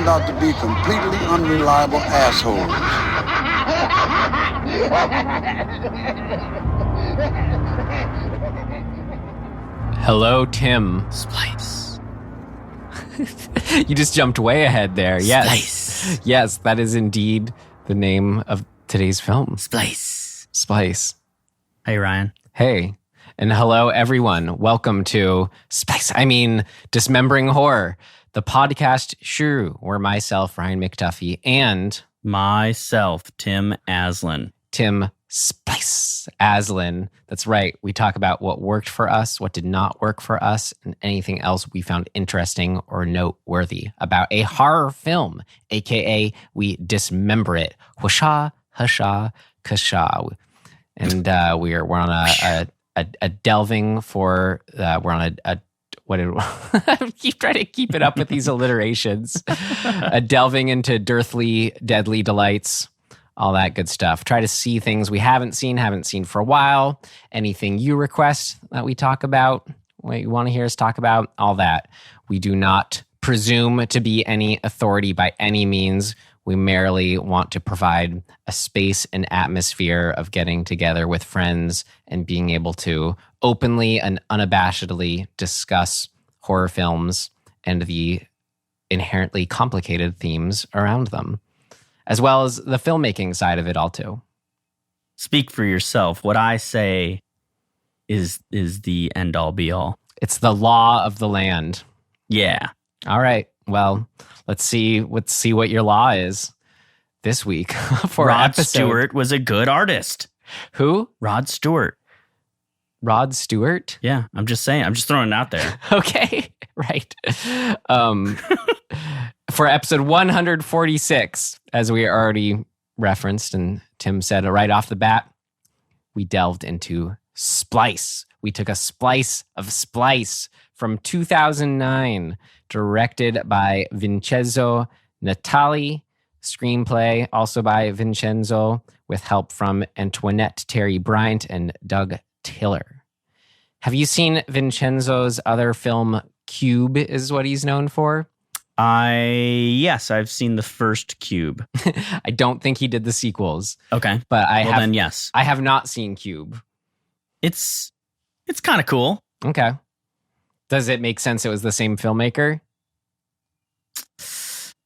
turned out to be completely unreliable assholes. Hello, Tim. Splice. You just jumped way ahead there. Yes. Splice. Yes, that is indeed the name of today's film. Splice. Splice. Hey, Ryan. Hey. And hello, everyone. Welcome to Dismembering Horror, the podcast, sure, where myself, Ryan McDuffie, and Myself, Tim Aslin. Tim Splice Aslin. That's right. We talk about what worked for us, what did not work for us, and anything else we found interesting or noteworthy about a horror film, aka we dismember it. Husha, husha, kasha. And we're on a delving for we're on a what did I keep trying to keep it up with these alliterations. A delving into dearthly, deadly delights. All that good stuff. Try to see things we haven't seen for a while. Anything you request that we talk about, what you want to hear us talk about, all that. We do not presume to be any authority by any means. We merely want to provide a space and atmosphere of getting together with friends and being able to openly and unabashedly discuss horror films and the inherently complicated themes around them, as well as the filmmaking side of it all too. Speak for yourself. What I say is the end all be all. It's the law of the land. Yeah. All right. Well, let's see what your law is this week for Rod episode. Stewart was a good artist. Who? Rod Stewart. Rod Stewart? Yeah, I'm just saying. I'm just throwing it out there. Okay. Right. For episode 146, as we already referenced, and Tim said right off the bat, we delved into Splice. We took a splice of Splice from 2009, directed by Vincenzo, Natali, screenplay also by Vincenzo, with help from Antoinette, Terry Bryant, and Doug Tiller. Have you seen Vincenzo's other film, Cube is what he's known for? Yes, I've seen the first Cube. I don't think he did the sequels. Okay. But then yes. I have not seen Cube. It's kind of cool. Okay. Does it make sense it was the same filmmaker?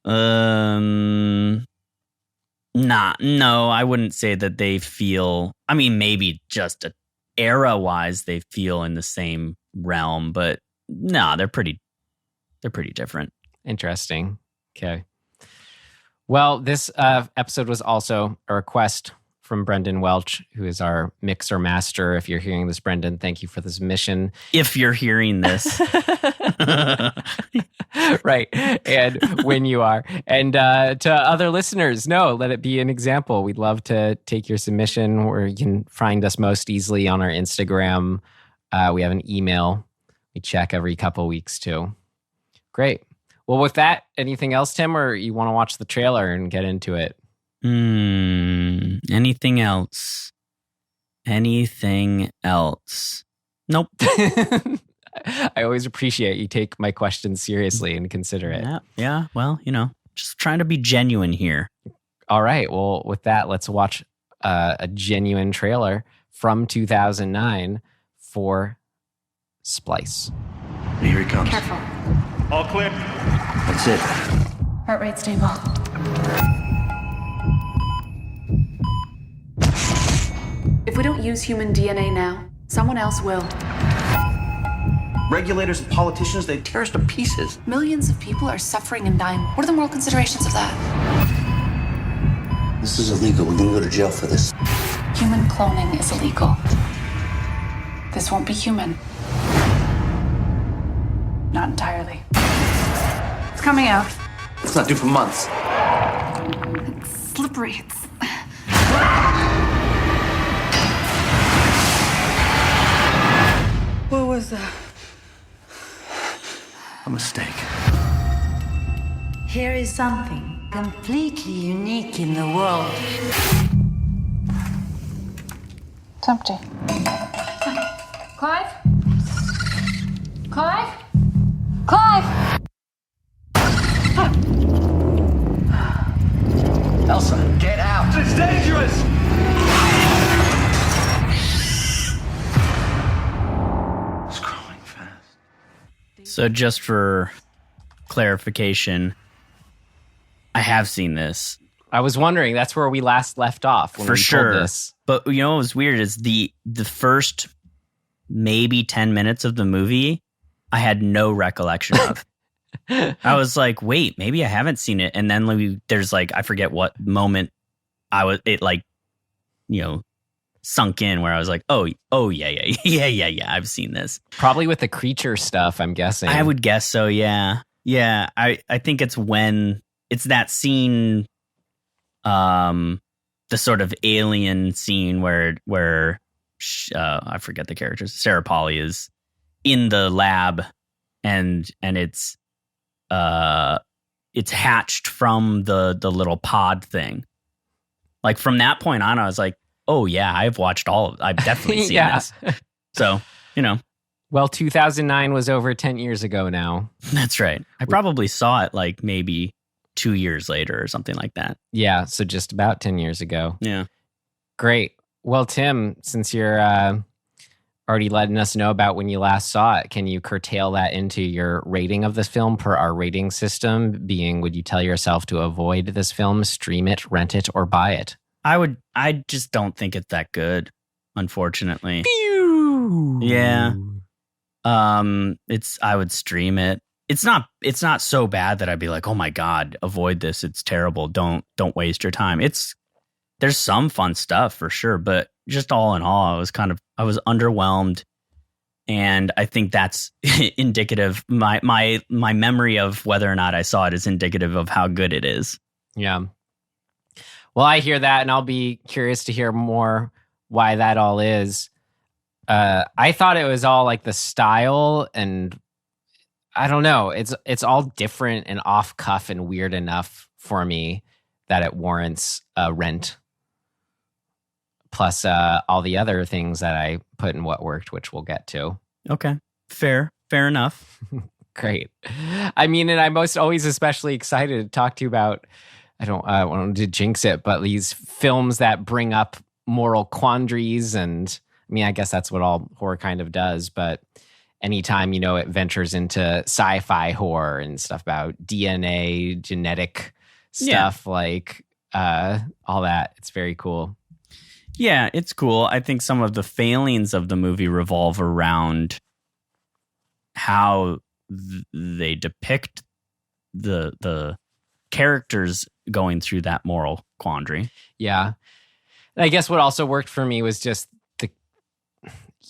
No, I wouldn't say that they feel, maybe just era-wise they feel in the same realm, but no, they're pretty different. Interesting. Okay. Well, this episode was also a request from Brendan Welch, who is our mixer master. If you're hearing this, Brendan, thank you for the submission. If you're hearing this. Right. And when you are. And to other listeners, let it be an example. We'd love to take your submission, where you can find us most easily on our Instagram. We have an email we check every couple weeks too. Great. Well, with that, anything else, Tim, or you want to watch the trailer and get into it? Anything else? Anything else? Nope. I always appreciate you take my questions seriously and consider it. Yeah. Well, just trying to be genuine here. All right. Well, with that, let's watch a genuine trailer from 2009 for Splice. Here he comes. Careful. All clear. That's it. Heart rate stable. If we don't use human DNA now, someone else will. Regulators and politicians, they tear us to pieces. Millions of people are suffering and dying. What are the moral considerations of that? This is illegal. We're gonna go to jail for this. Human cloning is illegal. This won't be human. Not entirely. It's coming out. It's not due for months. It's slippery. What was that? A mistake. Here is something completely unique in the world. It's empty. Clive? Clive? Clive! Elsa, get out. It's dangerous. It's growing fast. So just for clarification, I have seen this. I was wondering, that's where we last left off when For we sure. told this. But you know what was weird is the first maybe 10 minutes of the movie, I had no recollection of. I was like, wait, maybe I haven't seen it. And then there's like, I forget what moment sunk in where I was like, oh yeah, I've seen this. Probably with the creature stuff, I'm guessing. I would guess so, yeah. Yeah, I think it's when it's that scene, the sort of alien scene where I forget the characters. Sara Polley is in the lab, and it's hatched from the little pod thing. Like from that point on, I was like, oh yeah, I've definitely seen this. So, Well, 2009 was over 10 years ago now. That's right. I probably saw it like maybe 2 years later or something like that. Yeah, so just about 10 years ago. Yeah. Great. Well, Tim, since you're already letting us know about when you last saw it, can you curtail that into your rating of this film per our rating system? Being, would you tell yourself to avoid this film, stream it, rent it, or buy it? I just don't think it's that good, unfortunately. Yeah. I would stream it. It's not so bad that I'd be like, oh my God, avoid this. It's terrible. Don't waste your time. There's some fun stuff for sure, but just all in all, I was underwhelmed. And I think that's indicative. My memory of whether or not I saw it is indicative of how good it is. Yeah. Well, I hear that, and I'll be curious to hear more why that all is. I thought it was all like the style, and I don't know. It's all different and off cuff and weird enough for me that it warrants a rent. Plus all the other things that I put in what worked, which we'll get to. Okay, fair enough. Great. I mean, and I'm most always especially excited to talk to you about. I don't want to jinx it, but these films that bring up moral quandaries, and I mean, I guess that's what all horror kind of does. But anytime it ventures into sci-fi horror and stuff about DNA, genetic stuff, like all that, it's very cool. Yeah, it's cool. I think some of the failings of the movie revolve around how they depict the characters going through that moral quandary. Yeah. And I guess what also worked for me was just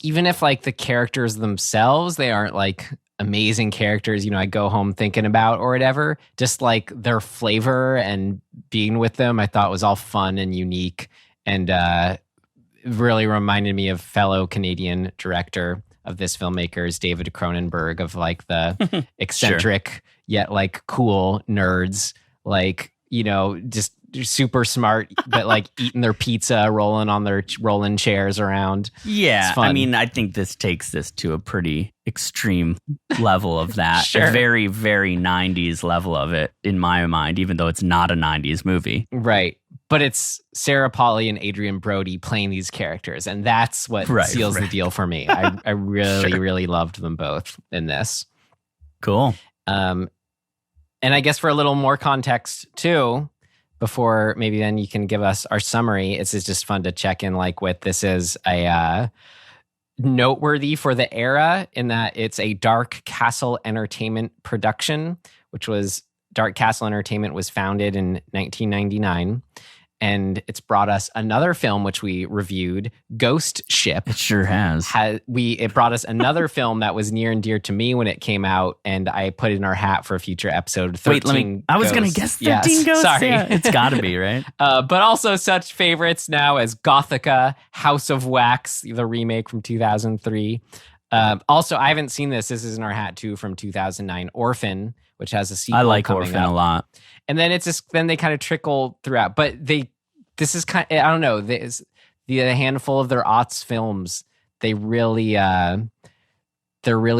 even if like the characters themselves, they aren't like amazing characters, I go home thinking about or whatever, just like their flavor and being with them, I thought was all fun and unique. And really reminded me of fellow Canadian director of this filmmaker's David Cronenberg, of like the eccentric yet like cool nerds, like, just super smart, but like eating their pizza, rolling chairs around. Yeah. I mean, I think this takes this to a pretty extreme level of that. Sure. A very, very 90s level of it in my mind, even though it's not a 90s movie. Right. But it's Sara Polley and Adrien Brody playing these characters, and that's what seals the deal for me. I really, really loved them both in this. Cool. And I guess for a little more context too, before maybe then you can give us our summary, it's just fun to check in like with this is a noteworthy for the era in that it's a Dark Castle Entertainment production, which was Dark Castle Entertainment was founded in 1999. And it's brought us another film, which we reviewed, Ghost Ship. It sure has. It brought us another film that was near and dear to me when it came out, and I put it in our hat for a future episode. 13 I was going to guess 13 Ghosts. Sorry. Yeah, it's got to be, right? But also such favorites now as Gothica, House of Wax, the remake from 2003. Also, I haven't seen this. This is in our hat too, from 2009, Orphan, which has a sequel. I like coming Orphan up a lot. And then then they kind of trickle throughout. But this is kind of, I don't know, the handful of their aughts films, they're really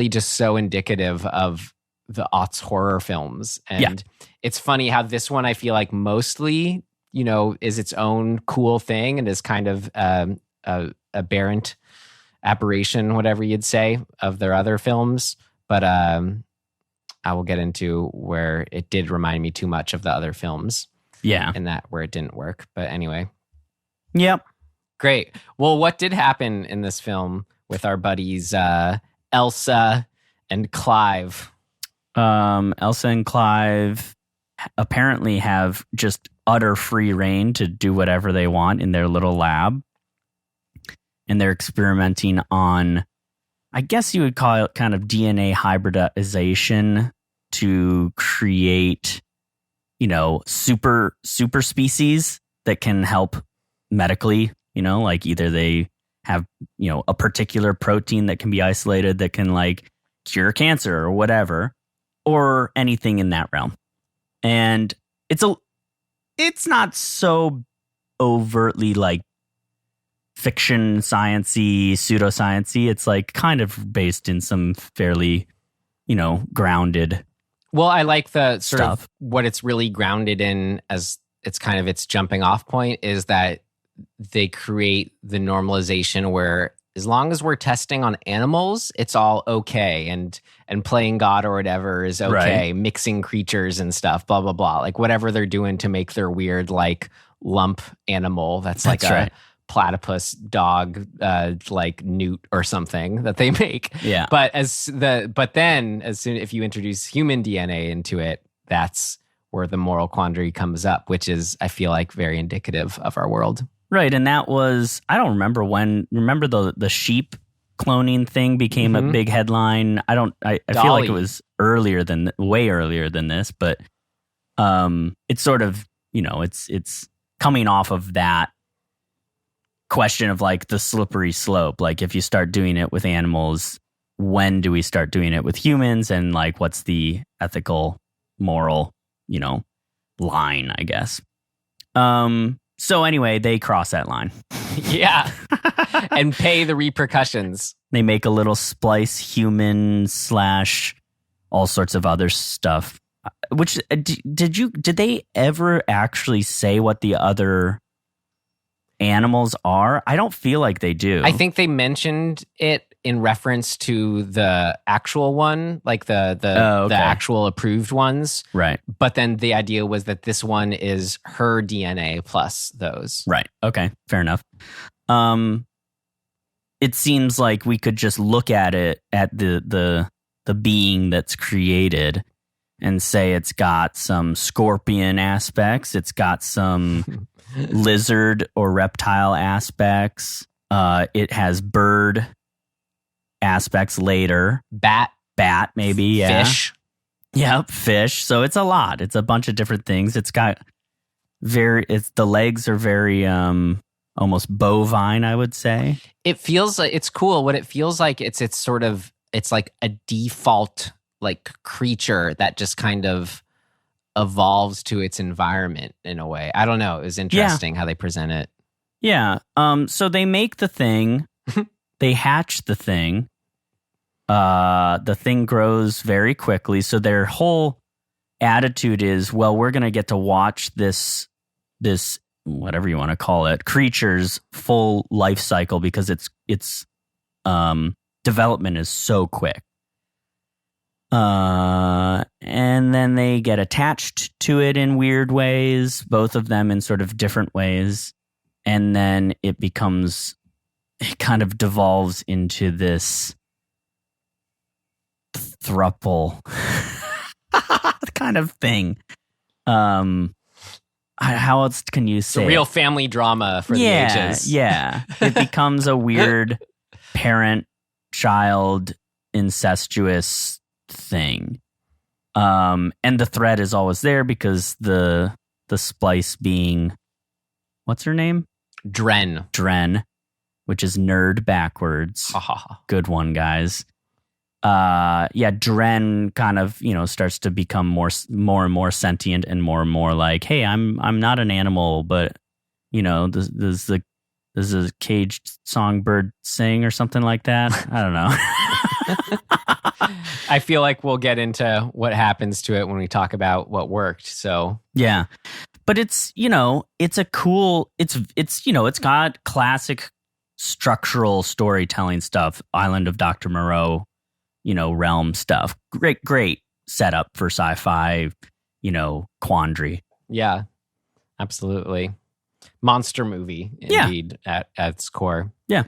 just so indicative of the aughts horror films. And it's funny how this one, I feel like mostly, is its own cool thing and is kind of a aberrant aberration, whatever you'd say, of their other films. But I will get into where it did remind me too much of the other films. Yeah. And that where it didn't work. But anyway. Yep. Great. Well, what did happen in this film with our buddies Elsa and Clive? Elsa and Clive apparently have just utter free reign to do whatever they want in their little lab. And they're experimenting on, I guess you would call it kind of DNA hybridization to create, super species that can help medically, like either they have, a particular protein that can be isolated that can like cure cancer or whatever, or anything in that realm. And it's not so overtly like fiction science-y, pseudoscience-y. It's like kind of based in some fairly, grounded. Well, I like the sort stuff. of what it's really grounded in, as it's kind of its jumping off point, is that they create the normalization where as long as we're testing on animals, it's all okay. And playing God or whatever is okay. Right. Mixing creatures and stuff, blah, blah, blah. Like whatever they're doing to make their weird like lump animal that's like a platypus dog, like newt or something that they make. Yeah. But then as soon if you introduce human DNA into it, that's where the moral quandary comes up, which is, I feel like, very indicative of our world. Right. And that was, I don't remember remember the sheep cloning thing became a big headline. I feel like it was way earlier than this, but it's sort of, it's coming off of that question of like the slippery slope. Like if you start doing it with animals, when do we start doing it with humans? And like, what's the ethical, moral, line, I guess. So anyway, they cross that line. Yeah. And pay the repercussions. They make a little splice human / all sorts of other stuff. Which did they ever actually say what the other animals are? I don't feel like they do. I think they mentioned it in reference to the actual one, like the actual approved ones. Right. But then the idea was that this one is her DNA plus those. Right. Okay. Fair enough. It seems like we could just look at it at the being that's created and say it's got some scorpion aspects, it's got some lizard or reptile aspects, it has bird aspects later. Bat maybe, yeah. Fish. Yep, fish. So it's a lot. It's a bunch of different things. It's got the legs are very almost bovine, I would say. It feels like it's cool. What it feels like it's like a default like creature that just kind of evolves to its environment in a way. I don't know. It was interesting how they present it. Yeah. So they make the thing. They hatch the thing. The thing grows very quickly. So their whole attitude is, well, we're going to get to watch this whatever you want to call it, creature's full life cycle because its development is so quick. And then they get attached to it in weird ways, both of them in sort of different ways. And then it kind of devolves into this throuple kind of thing. How else can you say? It's a real family drama for the ages. Yeah. It becomes a weird parent-child incestuous thing. And the threat is always there because the Splice being, what's her name? Dren, which is nerd backwards. Good one, guys. Dren kind of, starts to become more and more sentient and more like, hey, I'm not an animal, but does a caged songbird sing or something like that? I don't know. I feel like we'll get into what happens to it when we talk about what worked. So yeah, But it's, you know, it's a cool, it's you know, it's got classic structural storytelling stuff, Island of Dr. Moreau, you know, realm stuff. Great setup for sci-fi, you know, quandary. Yeah, absolutely. Monster movie, indeed, at its core. Yeah.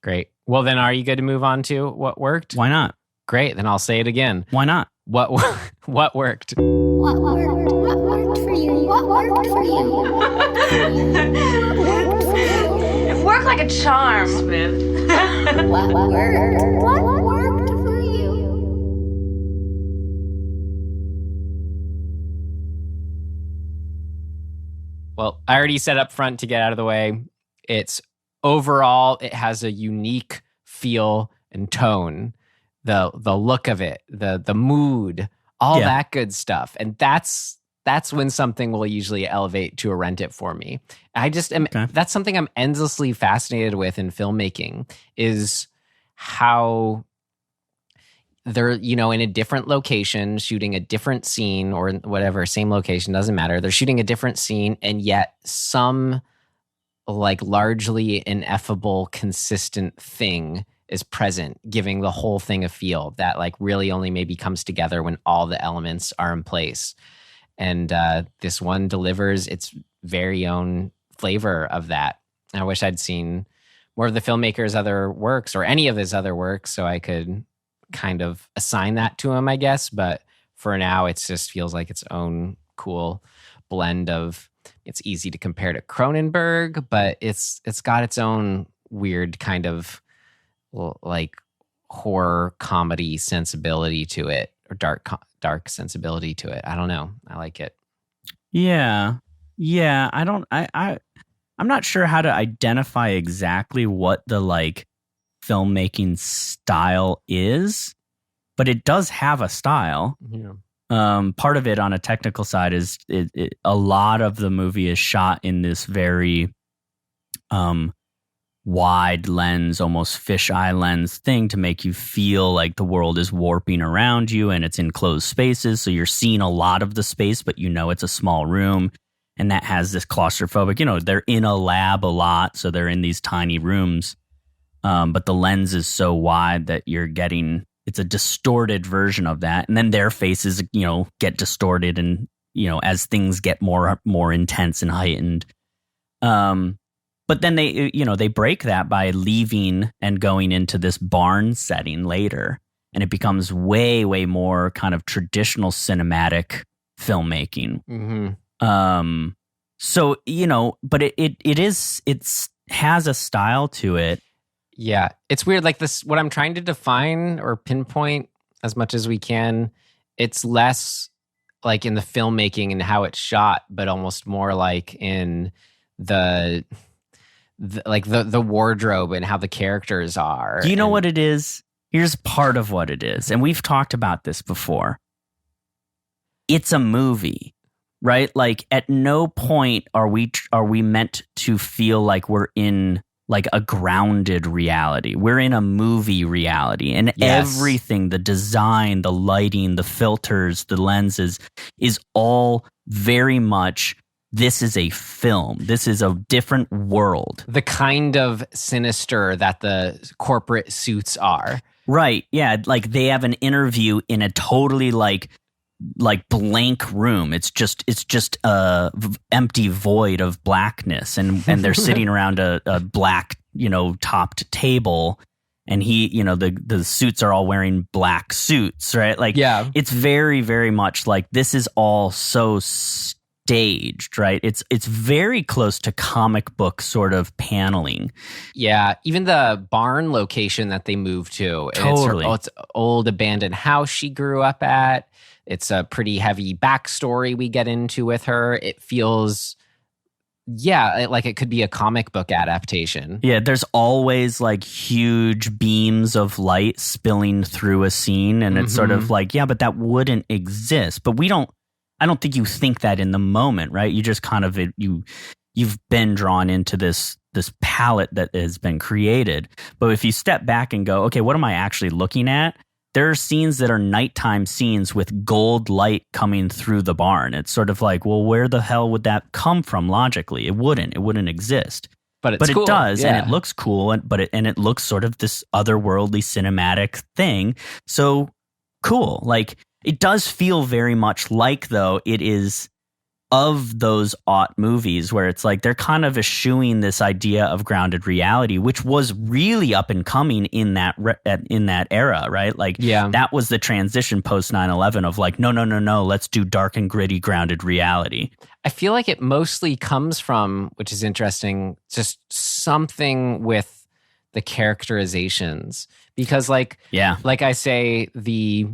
Great. Well, then are you good to move on to what worked? Why not? Great. Then I'll say it again. Why not? What worked? What worked for you? What worked for you? What worked for you? It worked like a charm, Smith. What worked for you? Well, I already said up front to get out of the way. It's overall, it has a unique feel and tone. The look of it, the mood, all that good stuff. And that's when something will usually elevate to a rent it for me. I just am, that's something I'm endlessly fascinated with in filmmaking, is how they're, you know, in a different location, shooting a different scene, or whatever, same location, doesn't matter. They're shooting a different scene, and yet some like largely ineffable, consistent thing is present, giving the whole thing a feel that like really only maybe comes together when all the elements are in place. And this one delivers its very own flavor of that. I wish I'd seen more of the filmmaker's other works, or any of his other works, so I could kind of assign that to him, I guess. But for now, it just feels like its own cool blend of, it's easy to compare to Cronenberg, but it's got its own weird kind of like horror comedy sensibility to it, or dark sensibility to it. I don't know. I like it. Yeah. I'm not sure how to identify exactly what the like filmmaking style is, but it does have a style. Yeah. Part of it on a technical side is a lot of the movie is shot in this very wide lens, almost fisheye lens thing, to make you feel like the world is warping around you and it's in closed spaces. So you're seeing a lot of the space, but you know it's a small room, and that has this claustrophobic, you know, they're in a lab a lot, so they're in these tiny rooms. But the lens is so wide that you're getting, it's a distorted version of that. And then their faces, you know, get distorted, and, you know, as things get more intense and heightened. But then they break that by leaving and going into this barn setting later. And it becomes way, way more kind of traditional cinematic filmmaking. Mm-hmm. So, you know, but it has a style to it. Yeah. It's weird. Like this, what I'm trying to define or pinpoint as much as we can, it's less like in the filmmaking and how it's shot, but almost more like in the wardrobe and how the characters are. Do you know what it is? Here's part of what it is. And we've talked about this before. It's a movie, right? Like at no point are we meant to feel like we're in like a grounded reality. We're in a movie reality, and everything, the design, the lighting, the filters, the lenses is all very much, this is a film. This is a different world. The kind of sinister that the corporate suits are. Right. Yeah. Like they have an interview in a totally like blank room. It's just a empty void of blackness, and they're sitting around a black, you know, topped table, and he, you know, the suits are all wearing black suits, right? Like, yeah, it's very, very much like this is all so staged, right? It's very close to comic book sort of paneling. Yeah, even the barn location that they moved to. Totally. It's an old abandoned house she grew up at. It's a pretty heavy backstory we get into with her. It feels, like it could be a comic book adaptation. Yeah, there's always like huge beams of light spilling through a scene, and it's sort of like, yeah, but that wouldn't exist. But I don't think you think that in the moment, right? You just kind of, you've been drawn into this palette that has been created. But if you step back and go, okay, what am I actually looking at? there are scenes that are nighttime scenes with gold light coming through the barn. It's sort of like, well, where the hell would that come from logically? It wouldn't exist. But cool. It does, yeah. and it looks cool, and it looks sort of this otherworldly cinematic thing. So cool. Like, it does feel very much like, though, it is of those aught movies where it's like they're kind of eschewing this idea of grounded reality, which was really up and coming in that era, right? Like, that was the transition post 9/11 of like, no, let's do dark and gritty grounded reality. I feel like it mostly comes from, which is interesting, just something with the characterizations, because like I say, the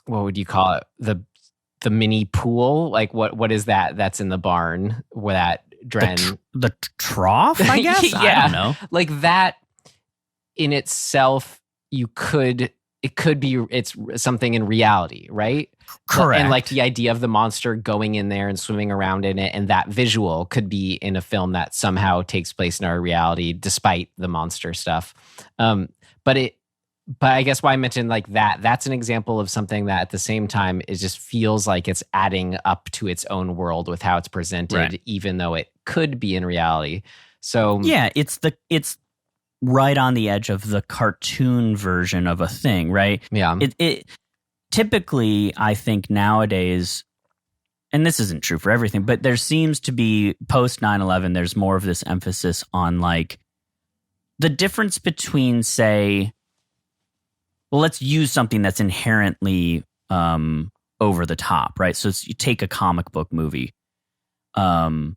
what would you call it? The mini pool? Like what is that? That's in the barn where that Dren... The trough, I guess? Yeah. I don't know. Like that in itself, it's something in reality, right? Correct. And like the idea of the monster going in there and swimming around in it, and that visual could be in a film that somehow takes place in our reality despite the monster stuff. But I guess why I mentioned like that's an example of something that at the same time it just feels like it's adding up to its own world with how it's presented, right, even though it could be in reality. So yeah, it's right on the edge of the cartoon version of a thing, right? Yeah. It typically, I think nowadays, and this isn't true for everything, but there seems to be post 9/11, there's more of this emphasis on like the difference between, say, well, let's use something that's inherently over the top, right? So you take a comic book movie. The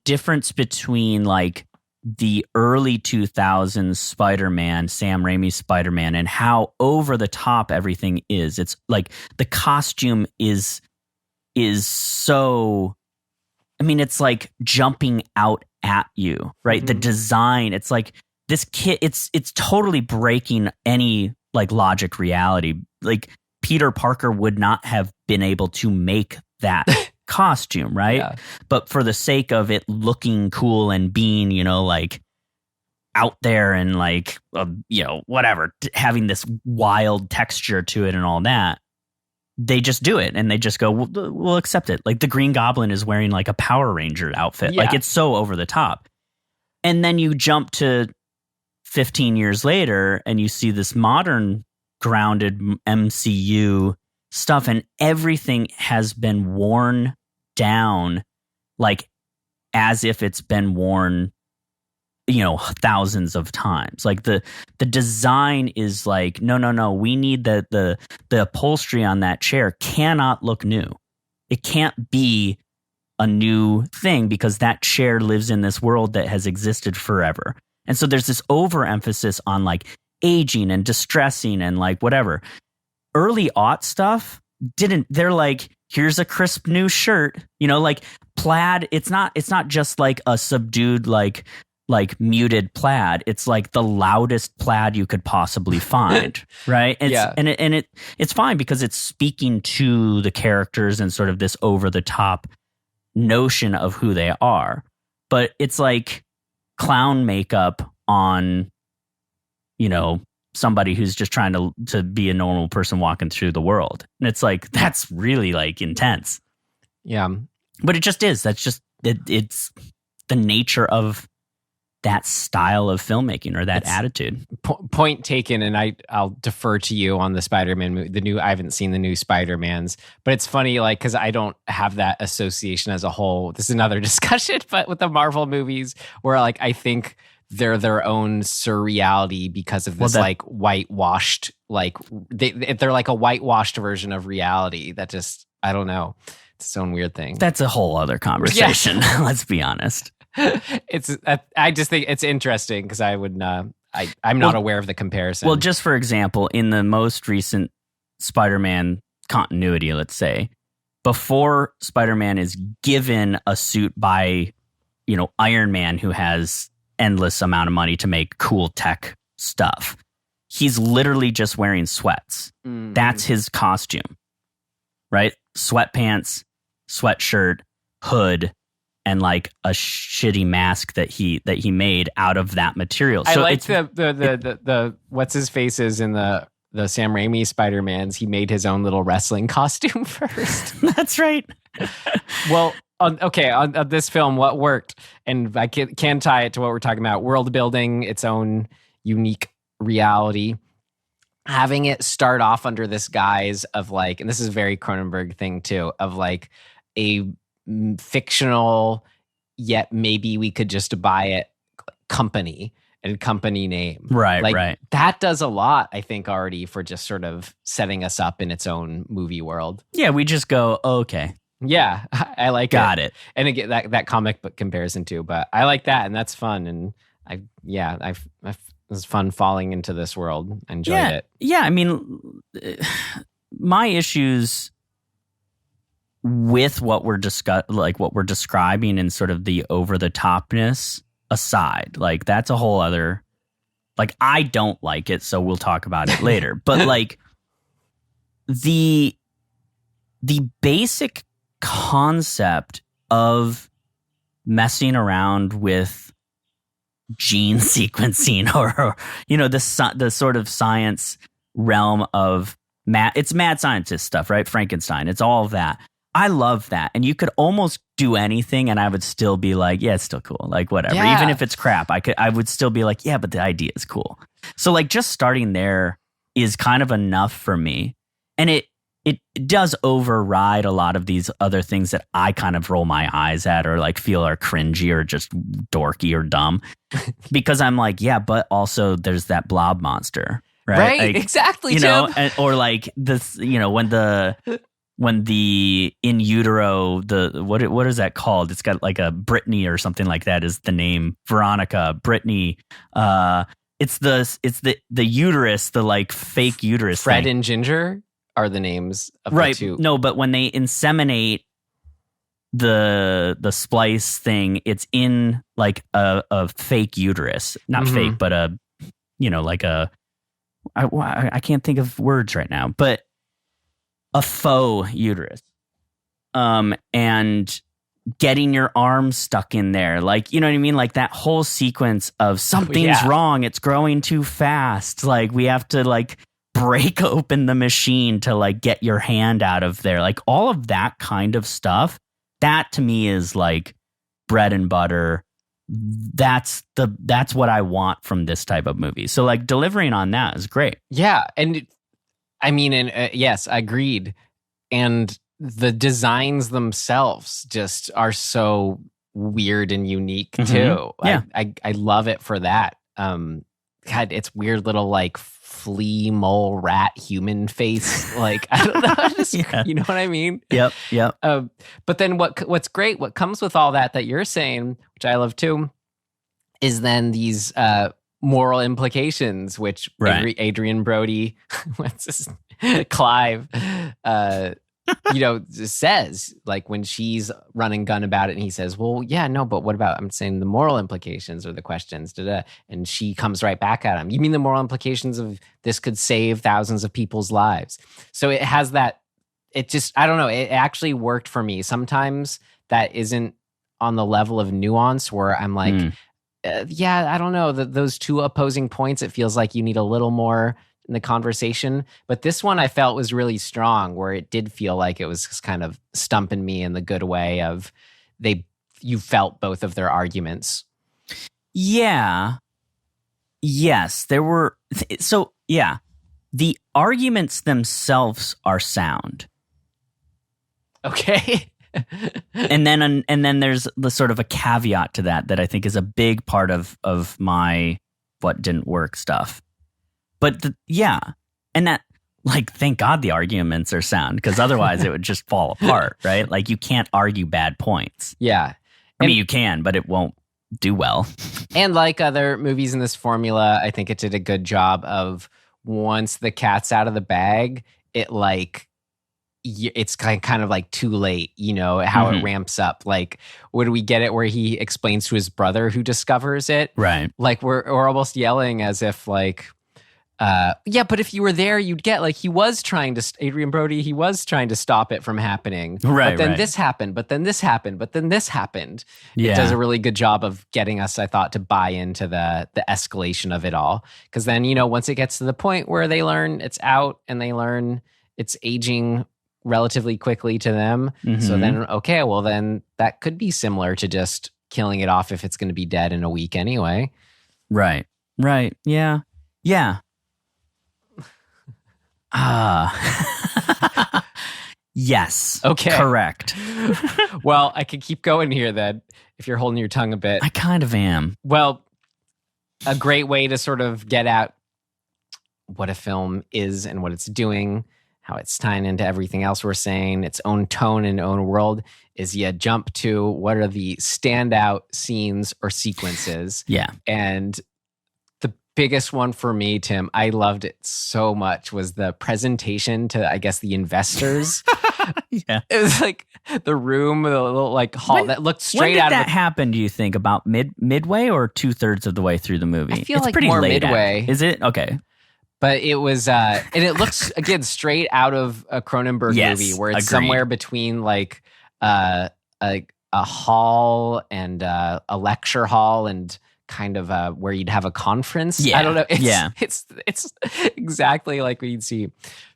difference between like the early 2000s Spider-Man, Sam Raimi's Spider-Man, and how over the top everything is. It's like the costume is so, I mean, it's like jumping out at you, right? Mm-hmm. The design, it's like, this kid, it's totally breaking any like logic reality. Like Peter Parker would not have been able to make that costume, right? Yeah. But for the sake of it looking cool and being, like out there and like, whatever, having this wild texture to it and all that, they just do it and they just go, we'll accept it. Like the Green Goblin is wearing like a Power Ranger outfit. Yeah. Like it's so over the top. And then you jump to 15 years later and you see this modern grounded MCU stuff and everything has been worn down like as if it's been worn thousands of times. Like the design is like no, we need the upholstery on that chair cannot look new. It can't be a new thing because that chair lives in this world that has existed forever. And so there's this overemphasis on like aging and distressing and like whatever. Early aught stuff they're like, here's a crisp new shirt, like plaid. It's not just like a subdued, like muted plaid. It's like the loudest plaid you could possibly find. Right. It's fine because it's speaking to the characters and sort of this over the top notion of who they are. But it's like clown makeup on, somebody who's just trying to be a normal person walking through the world. And it's like, that's really like intense. Yeah. But it just is. That's just, it's the nature of that style of filmmaking or that attitude. Point taken. And I'll defer to you on the Spider-Man movie, I haven't seen the new Spider-Mans, but it's funny, like, cause I don't have that association as a whole. This is another discussion, but with the Marvel movies where like, I think they're their own surreality because of this like whitewashed, like they're like a whitewashed version of reality that just, I don't know. It's its own weird thing. That's a whole other conversation. Yeah. Let's be honest. I just think it's interesting because I would I'm not aware of the comparison. Well, just for example, in the most recent Spider-Man continuity, let's say, before Spider-Man is given a suit by, Iron Man, who has endless amount of money to make cool tech stuff, he's literally just wearing sweats. Mm. That's his costume, right? Sweatpants, sweatshirt, hood, and like a shitty mask that he made out of that material. So I like the what's his face is in the Sam Raimi Spider-Mans. He made his own little wrestling costume first. That's right. Well, on this film, what worked, and I can tie it to what we're talking about: world building, its own unique reality. Having it start off under this guise of like, and this is a very Cronenberg thing too, of like a fictional, yet maybe we could just buy it company and company name. Right. That does a lot, I think, already for just sort of setting us up in its own movie world. Yeah, we just go, okay. Yeah, I like Got it. And again, that comic book comparison too, but I like that, and that's fun. And it was fun falling into this world. I enjoyed it. Yeah, I mean, my issues with what we're describing and sort of the over the topness aside, like that's a whole other. Like I don't like it, so we'll talk about it later. But like the basic concept of messing around with gene sequencing or the sort of science realm of it's mad scientist stuff, right? Frankenstein, it's all of that. I love that. And you could almost do anything and I would still be like, yeah, it's still cool. Like whatever. Yeah. Even if it's crap, I would still be like, yeah, but the idea is cool. So like just starting there is kind of enough for me. And it does override a lot of these other things that I kind of roll my eyes at or like feel are cringy or just dorky or dumb because I'm like, yeah, but also there's that blob monster, right? Right, like, exactly. Or like this, when the in utero, what is that called? It's got like a Brittany or something like that is the name. Veronica, Brittany. It's the uterus, the like fake uterus. Fred thing. and Ginger are the names of Right. the two. No, but when they inseminate the splice thing, it's in like a fake uterus. Not fake, but I can't think of words right now, but a faux uterus. And getting your arm stuck in there. Like, you know what I mean? Like that whole sequence of something's wrong. It's growing too fast. Like we have to like break open the machine to like get your hand out of there. Like all of that kind of stuff. That to me is like bread and butter. That's what I want from this type of movie. So like delivering on that is great. Yeah. And I mean, yes, agreed. And the designs themselves just are so weird and unique too. Yeah. I love it for that. God, it's weird little like flea, mole, rat, human face. Like, I don't know how to describe, you know what I mean? Yep. But then what's great, what comes with all that you're saying, which I love too, is then these moral implications, which Adrien, Brody, what's this, Clive, says, like when she's running gun about it and he says, well, yeah, no, but what about, I'm saying the moral implications or the questions, and she comes right back at him. You mean the moral implications of this could save thousands of people's lives? So it has that, it just, I don't know, it actually worked for me. Sometimes that isn't on the level of nuance where I'm like, I don't know, those two opposing points, it feels like you need a little more in the conversation. But this one I felt was really strong, where it did feel like it was just kind of stumping me in the good way of you felt both of their arguments. Yeah. Yes, there were. So yeah, the arguments themselves are sound. Okay. and then there's the sort of a caveat to that I think is a big part of my what didn't work stuff. But and that, like, thank God the arguments are sound, because otherwise it would just fall apart, right? Like you can't argue bad points. Yeah. I mean, you can, but it won't do well. And like other movies in this formula, I think it did a good job of once the cat's out of the bag, it like, it's kind of like too late, how it ramps up. Like, when we get it where he explains to his brother who discovers it? Right. Like we're almost yelling as if like, Yeah, but if you were there, you'd get like Adrien Brody, he was trying to stop it from happening. Right, but then right. this happened, but then this happened, but then this happened. Yeah. It does a really good job of getting us, I thought, to buy into the escalation of it all. Because then, once it gets to the point where they learn it's out and they learn it's aging relatively quickly to them. So then, okay, well then that could be similar to just killing it off if it's going to be dead in a week anyway. Right. Yeah. Yes. Okay. Correct. Well, I could keep going here then if you're holding your tongue a bit. I kind of am. Well, a great way to sort of get at what a film is and what it's doing, how it's tying into everything else we're saying, its own tone and own world, is you jump to what are the standout scenes or sequences. Yeah. And the biggest one for me, Tim, I loved it so much, was the presentation to, I guess, the investors. Yeah. It was like the room, the little like hall that looked straight When out did of that happen, do you think? About midway or 2/3 of the way through the movie? I feel it's like pretty more late midway. Is it? Okay. But it was, and it looks, again, straight out of a Cronenberg Yes, movie where it's agreed. somewhere between like a hall and a lecture hall and kind of where you'd have a conference. Yeah, I don't know. yeah. It's exactly like what you'd see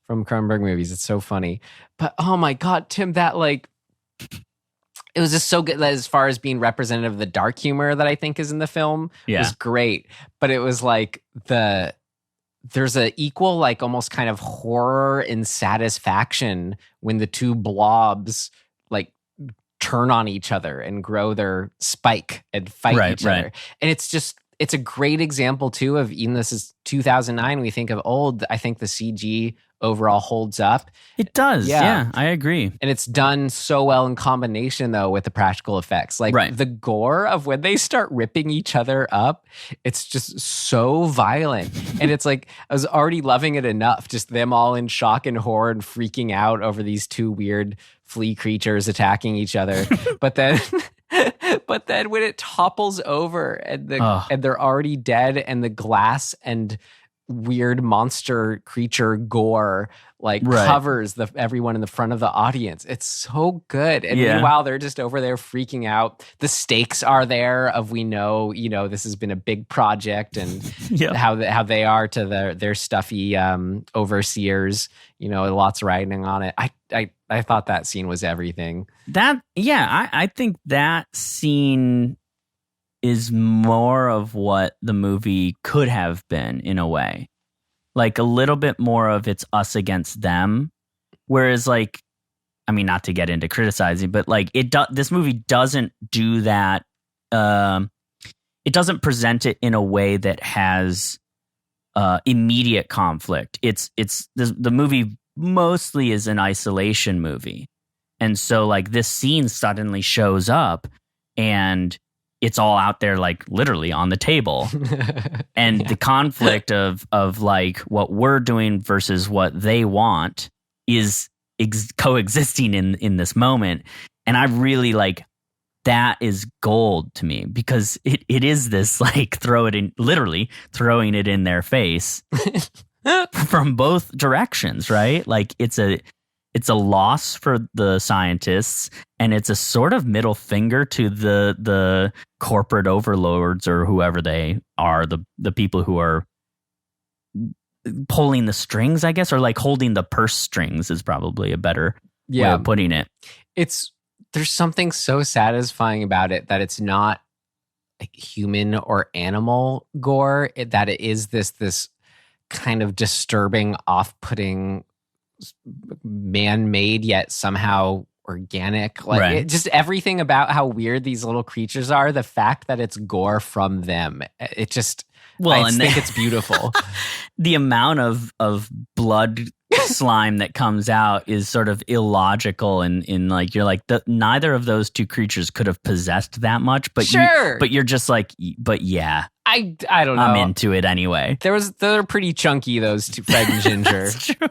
from Cronenberg movies. It's so funny. But oh my God, Tim, that like, it was just so good as far as being representative of the dark humor that I think is in the film. Yeah. Was great. But it was like there's a equal, like almost kind of horror and satisfaction when the two blobs like turn on each other and grow their spike and fight each other. And it's a great example too of, even this is 2009, we think of old, I think the CG overall holds up. It does. Yeah, I agree. And it's done so well in combination, though, with the practical effects. Like the gore of when they start ripping each other up, it's just so violent. And it's like, I was already loving it enough, just them all in shock and horror and freaking out over these two weird flea creatures attacking each other. But then when it topples over and they're already dead, and the glass and weird monster creature gore covers everyone in the front of the audience. It's so good. And meanwhile, they're just over there freaking out. The stakes are there of, we know, this has been a big project, and how they are to their stuffy overseers, lots riding on it. I thought that scene was everything. I think that scene is more of what the movie could have been, in a way. Like a little bit more of it's us against them. Whereas not to get into criticizing, but this movie doesn't do that. It doesn't present it in a way that has immediate conflict. The movie mostly is an isolation movie. And so this scene suddenly shows up, and it's all out there, literally on the table. And the conflict of what we're doing versus what they want is coexisting in this moment. And I really that is gold to me, because it is this literally throwing it in their face from both directions, right? It's a loss for the scientists, and it's a sort of middle finger to the corporate overlords, or whoever they are, the people who are pulling the strings, I guess, or holding the purse strings is probably a better way of putting it. There's something so satisfying about it that it's not human or animal gore, that it is this kind of disturbing, off-putting, man-made yet somehow organic, just everything about how weird these little creatures are. The fact that it's gore from them, it just, I think it's beautiful. The amount of blood slime that comes out is sort of illogical, and neither of those two creatures could have possessed that much, but but you're just but yeah, I don't know, I'm into it anyway. They're pretty chunky, those two, Fred and Ginger. That's true.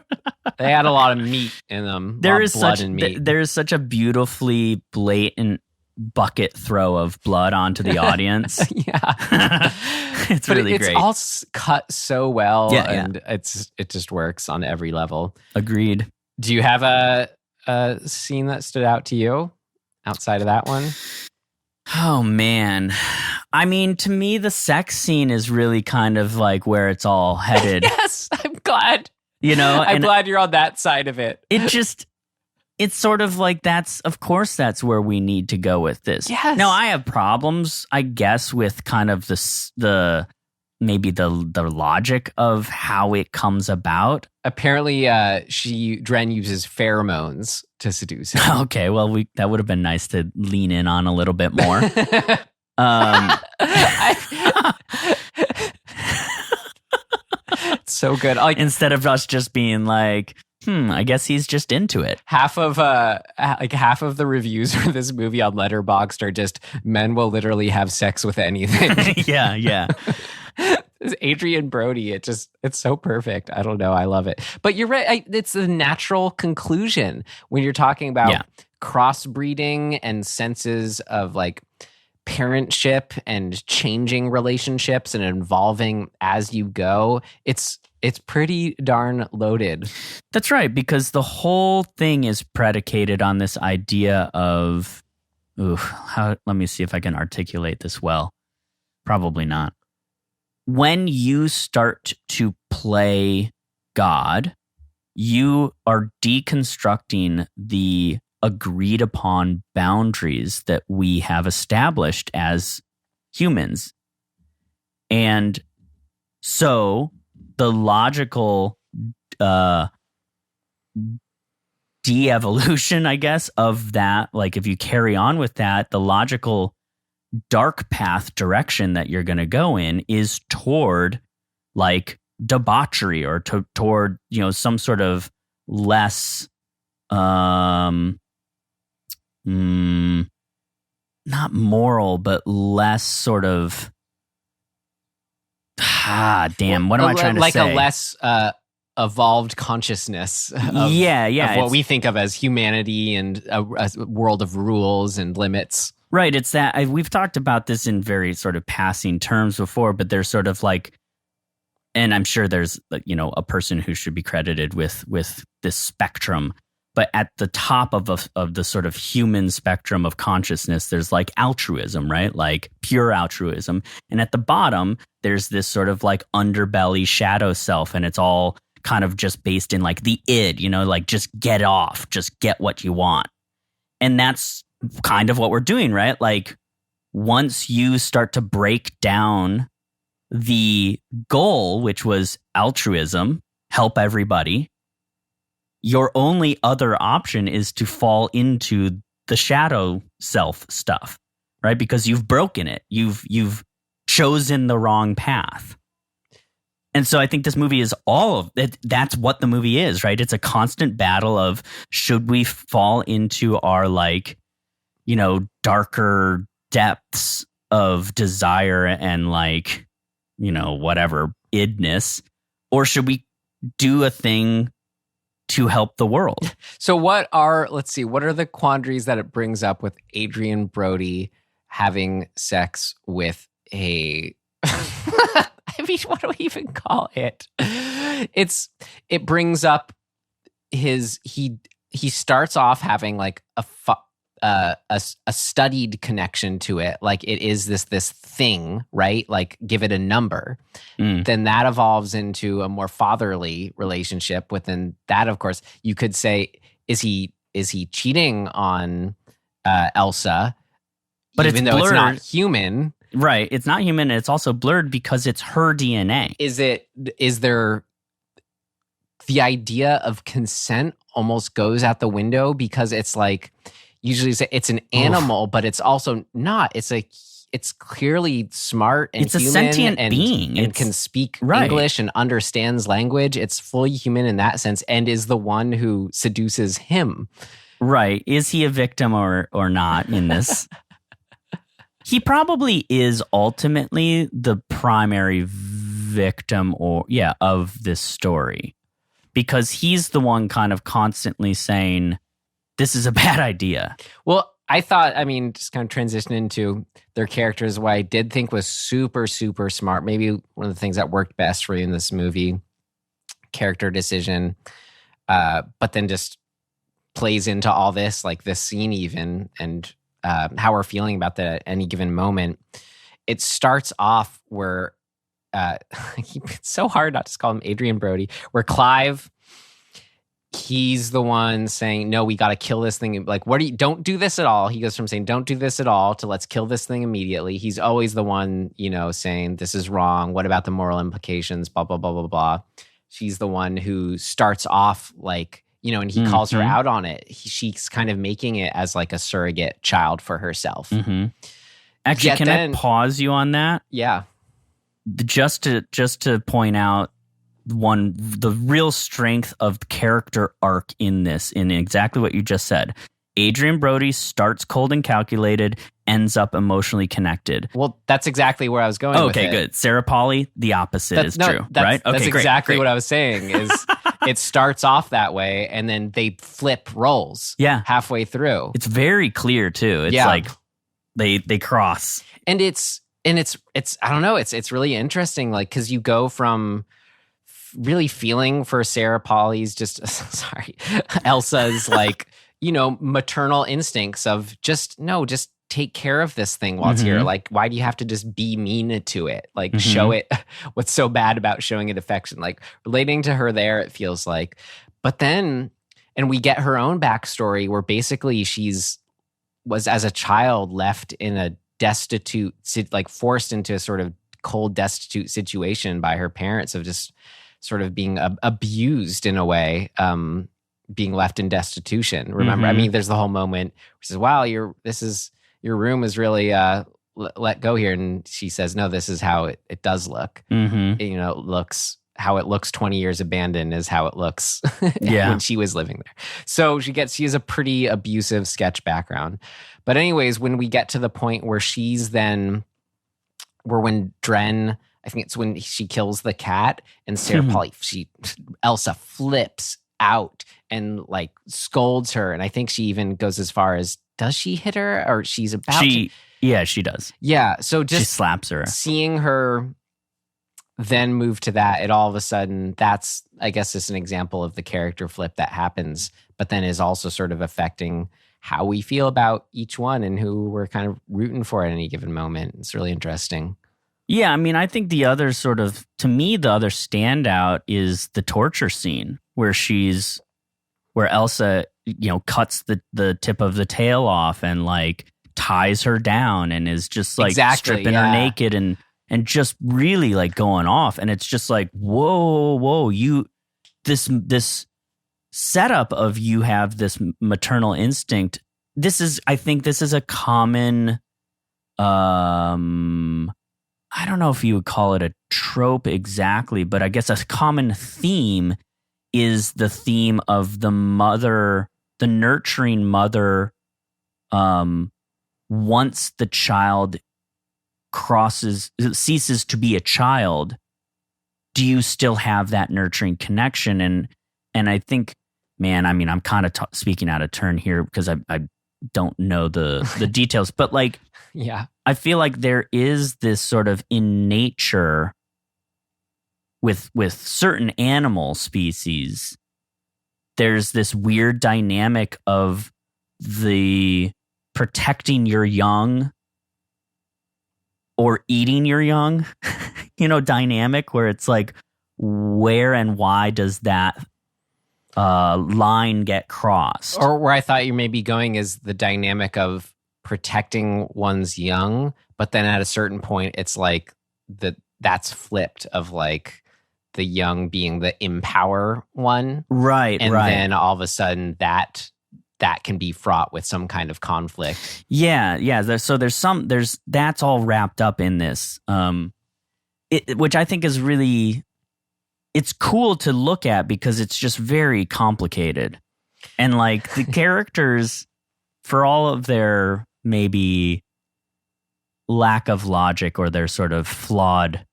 They had a lot of meat in them. There is such a beautifully blatant bucket throw of blood onto the audience. Yeah. It's really it's great. all cut so well, Yeah, and it just works on every level. Agreed. Do you have a scene that stood out to you outside of that one? Oh, man. I mean, to me, the sex scene is really kind of like where it's all headed. Yes, I'm glad. You know, I'm glad you're on that side of it. It's sort of like of course, that's where we need to go with this. Yes. Now, I have problems, I guess, with kind of the logic of how it comes about. Apparently, Dren uses pheromones to seduce him. Okay, well, that would have been nice to lean in on a little bit more. It's so good. Like, instead of us just being like, I guess he's just into it. half of the reviews for this movie on Letterboxd are just men will literally have sex with anything. Yeah. Adrien Brody, it's so perfect. I don't know. I love it. But you're right. It's the natural conclusion when you're talking about crossbreeding and senses of like parentship and changing relationships and evolving as you go. It's pretty darn loaded. That's right, because the whole thing is predicated on this idea of, let me see if I can articulate this well. Probably not. When you start to play God, you are deconstructing the agreed upon boundaries that we have established as humans. And so the logical de-evolution, I guess, of that, like if you carry on with that, the logical dark path direction that you're going to go in is toward like debauchery or toward, some sort of less, not moral, but less sort of, what am I trying to say? Like a less evolved consciousness of what we think of as humanity and a world of rules and limits. Right. It's that we've talked about this in very sort of passing terms before, but there's sort of like, and I'm sure there's, a person who should be credited with this spectrum, but at the top of the sort of human spectrum of consciousness, there's like altruism, right? Like pure altruism. And at the bottom, there's this sort of like underbelly shadow self, and it's all kind of just based in like the id, like just get off, just get what you want. And that's kind of what we're doing, right? Like once you start to break down the goal, which was altruism, help everybody, your only other option is to fall into the shadow self stuff, right? Because you've broken it. You've chosen the wrong path. And so I think this movie is all of it. That's what the movie is, right? It's a constant battle of, should we fall into our like, darker depths of desire and like, whatever idness, or should we do a thing to help the world? So what are the quandaries that it brings up with Adrien Brody having sex with a I mean, what do we even call it? It brings up he starts off having like a studied connection to it, like it is this thing, right? Like give it a number. Then that evolves into a more fatherly relationship. Within that, of course, you could say, is he cheating on Elsa? But even though it's not human, right? It's not human. And it's also blurred because it's her DNA. Is there the idea of consent almost goes out the window, because it's like, usually say it's an animal, but it's also not. It's clearly smart and it's a human sentient and, being. And can speak right. English and understands language. It's fully human in that sense, and is the one who seduces him. Right. Is he a victim or not in this? He probably is ultimately the primary victim of this story, because he's the one kind of constantly saying, this is a bad idea. Well, I thought, I mean, just kind of transition into their characters, what I did think was super, super smart. Maybe one of the things that worked best for you in this movie, character decision, but then just plays into all this, like this scene even, and how we're feeling about the at any given moment. It starts off where, it's so hard not to call him Adrien Brody, where Clive, he's the one saying, no, we got to kill this thing. Like, don't do this at all. He goes from saying, don't do this at all to let's kill this thing immediately. He's always the one, saying this is wrong. What about the moral implications? Blah, blah, blah, blah, blah. She's the one who starts off like, and he calls her out on it. She's kind of making it as like a surrogate child for herself. Mm-hmm. Actually, can I pause you on that? Yeah. Just to point out the real strength of the character arc in this, in exactly what you just said. Adrien Brody starts cold and calculated, ends up emotionally connected. Well, that's exactly where I was going with it. Okay, good. Sarah Polley, the opposite is true, right? Okay, that's exactly what I was saying is it starts off that way and then they flip roles halfway through. It's very clear too. It's like they cross. And it's I don't know, it's really interesting, like, because you go from really feeling for Sarah Polley's Elsa's like, maternal instincts of just take care of this thing while it's here. Like, why do you have to just be mean to it? Like, show it. What's so bad about showing it affection? Like, relating to her there, it feels like. But then, and we get her own backstory where basically was as a child left in a destitute, like forced into a sort of cold, destitute situation by her parents of just sort of being abused in a way, being left in destitution. Remember, I mean, there's the whole moment where she says, wow, your room is really let go here. And she says, no, this is how it does look. How it looks 20 years abandoned is how it looks when she was living there. So she has a pretty abusive sketch background. But anyways, when we get to the point where when Dren, I think it's when she kills the cat and Sarah Polley, Elsa flips out and like scolds her. And I think she even goes as far as, does she hit her or she's about to? Yeah, she does. Yeah. So just she slaps her. Seeing her then move to that, it all of a sudden, that's, I guess, just an example of the character flip that happens, but then is also sort of affecting how we feel about each one and who we're kind of rooting for at any given moment. It's really interesting. Yeah, I mean, I think the other standout is the torture scene where Elsa, cuts the tip of the tail off and like ties her down and is just like stripping her naked and just really like going off. And it's just like, whoa, this setup of you have this maternal instinct. I think this is a common, I don't know if you would call it a trope exactly, but I guess a common theme is the theme of the mother, the nurturing mother, once the child ceases to be a child, do you still have that nurturing connection? And I think, man, I mean, I'm kind of speaking out of turn here because I don't know the details, but like, yeah, I feel like there is this sort of in nature with certain animal species, there's this weird dynamic of the protecting your young or eating your young, dynamic where it's like, where and why does that line get crossed? Or where I thought you may be going is the dynamic of protecting one's young, but then at a certain point, it's like that's flipped of like the young being the empower one. Right, and right. then all of a sudden that can be fraught with some kind of conflict. Yeah. So that's all wrapped up in this, which I think is really, it's cool to look at because it's just very complicated. And like the characters, for all of their maybe lack of logic or their sort of flawed,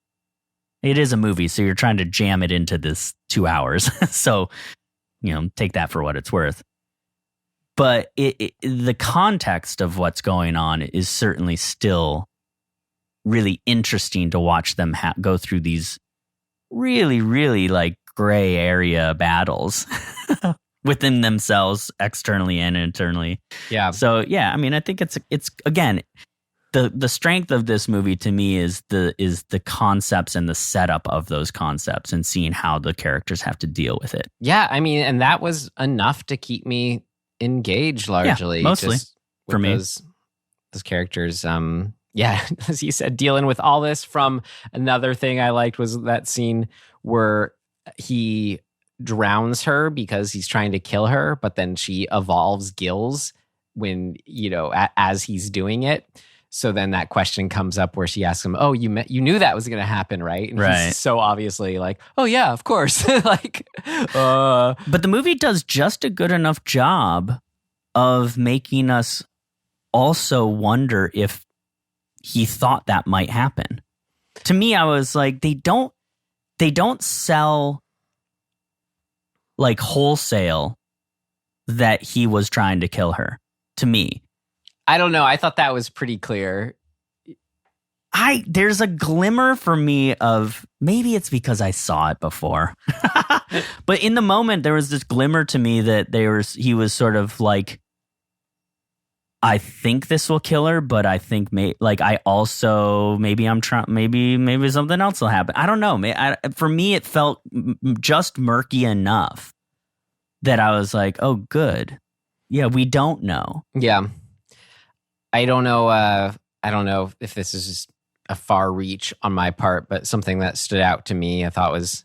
it is a movie, so you're trying to jam it into this 2 hours. So, take that for what it's worth. But the context of what's going on is certainly still really interesting to watch them go through these really, really like gray area battles within themselves, externally and internally. Yeah. So yeah, I mean, I think it's again, the strength of this movie to me is the concepts and the setup of those concepts and seeing how the characters have to deal with it. Yeah, I mean, and that was enough to keep me engaged largely. Yeah, mostly just with for me. Those characters. Yeah, as you said, dealing with all this. From another thing I liked was that scene where he drowns her because he's trying to kill her, but then she evolves gills when, as he's doing it. So then that question comes up where she asks him, "Oh, you knew that was going to happen, right?" And right. He's so obviously like, "Oh yeah, of course." But the movie does just a good enough job of making us also wonder if he thought that might happen. To me, I was like, they don't sell like wholesale that he was trying to kill her. To me, I don't know. I thought that was pretty clear. There's a glimmer for me of, maybe it's because I saw it before, but in the moment there was this glimmer to me that he was sort of like, I think this will kill her, but I think maybe I'm trying, maybe something else will happen. I don't know. For me, it felt just murky enough that I was like, oh, good. Yeah, we don't know. Yeah. I don't know. I don't know if this is just a far reach on my part, but something that stood out to me, I thought was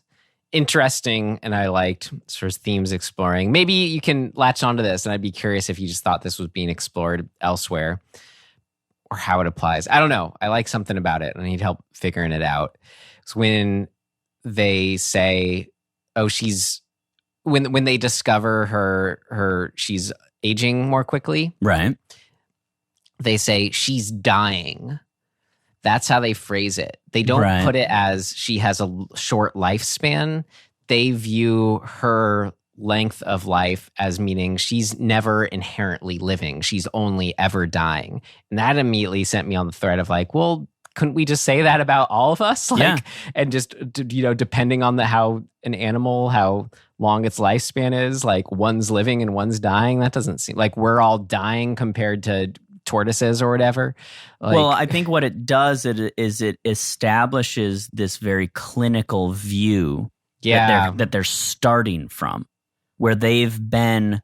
interesting, and I liked sort of themes exploring. Maybe you can latch onto this, and I'd be curious if you just thought this was being explored elsewhere or how it applies. I don't know. I like something about it, and I need help figuring it out. It's when they say, "Oh, when they discover her she's aging more quickly." Right. They say she's dying. That's how they phrase it. They don't put it as she has a short lifespan. They view her length of life as meaning she's never inherently living. She's only ever dying. And that immediately sent me on the thread of like, well, couldn't we just say that about all of us? And just, depending on how an animal, how long its lifespan is, like one's living and one's dying. That doesn't seem like we're all dying compared to tortoises or whatever. Well, I think what it does is it establishes this very clinical view that they're starting from, where they've been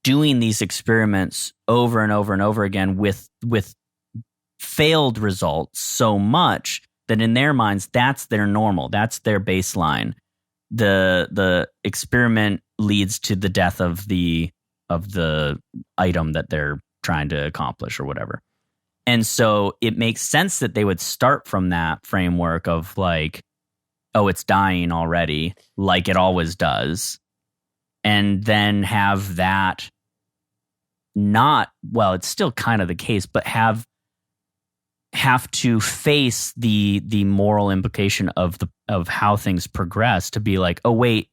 doing these experiments over and over and over again with failed results so much that in their minds that's their normal, that's their baseline. The experiment leads to the death of the item that they're trying to accomplish or whatever. And so it makes sense that they would start from that framework of like, oh, it's dying already, like it always does. And then have that it's still kind of the case, but have to face the moral implication of how things progress to be like, oh, wait,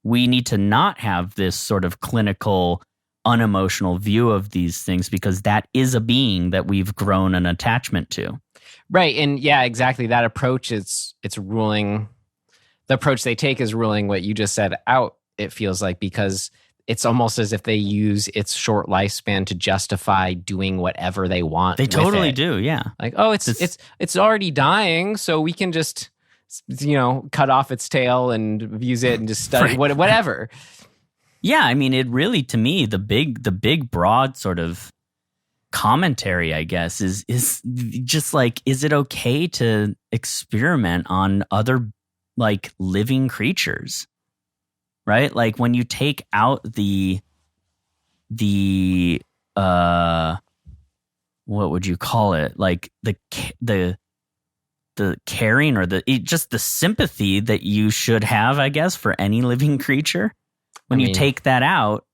we need to not have this sort of clinical unemotional view of these things because that is a being that we've grown an attachment to. Right. And yeah, exactly. That approach it's ruling, the approach they take is ruling what you just said out, it feels like, because it's almost as if they use its short lifespan to justify doing whatever they want. They totally do, yeah. Like, oh, it's already dying, so we can just cut off its tail and use it and just study whatever. Yeah, I mean, it really, to me, the big broad sort of commentary, I guess, is just like, is it okay to experiment on other like living creatures? Right? Like when you take out the what would you call it? Like the caring or just the sympathy that you should have, I guess, for any living creature. When you take that out,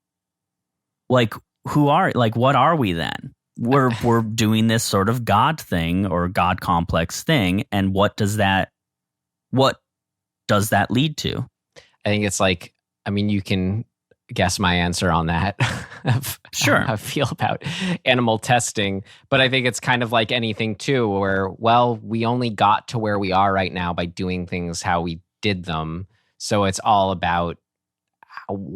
like what are we then? We're doing this sort of God thing or God complex thing, and what does that lead to? I think it's like, I mean, you can guess my answer on that. Of Sure. how I feel about animal testing. But I think it's kind of like anything too, where, well, we only got to where we are right now by doing things how we did them. So it's all about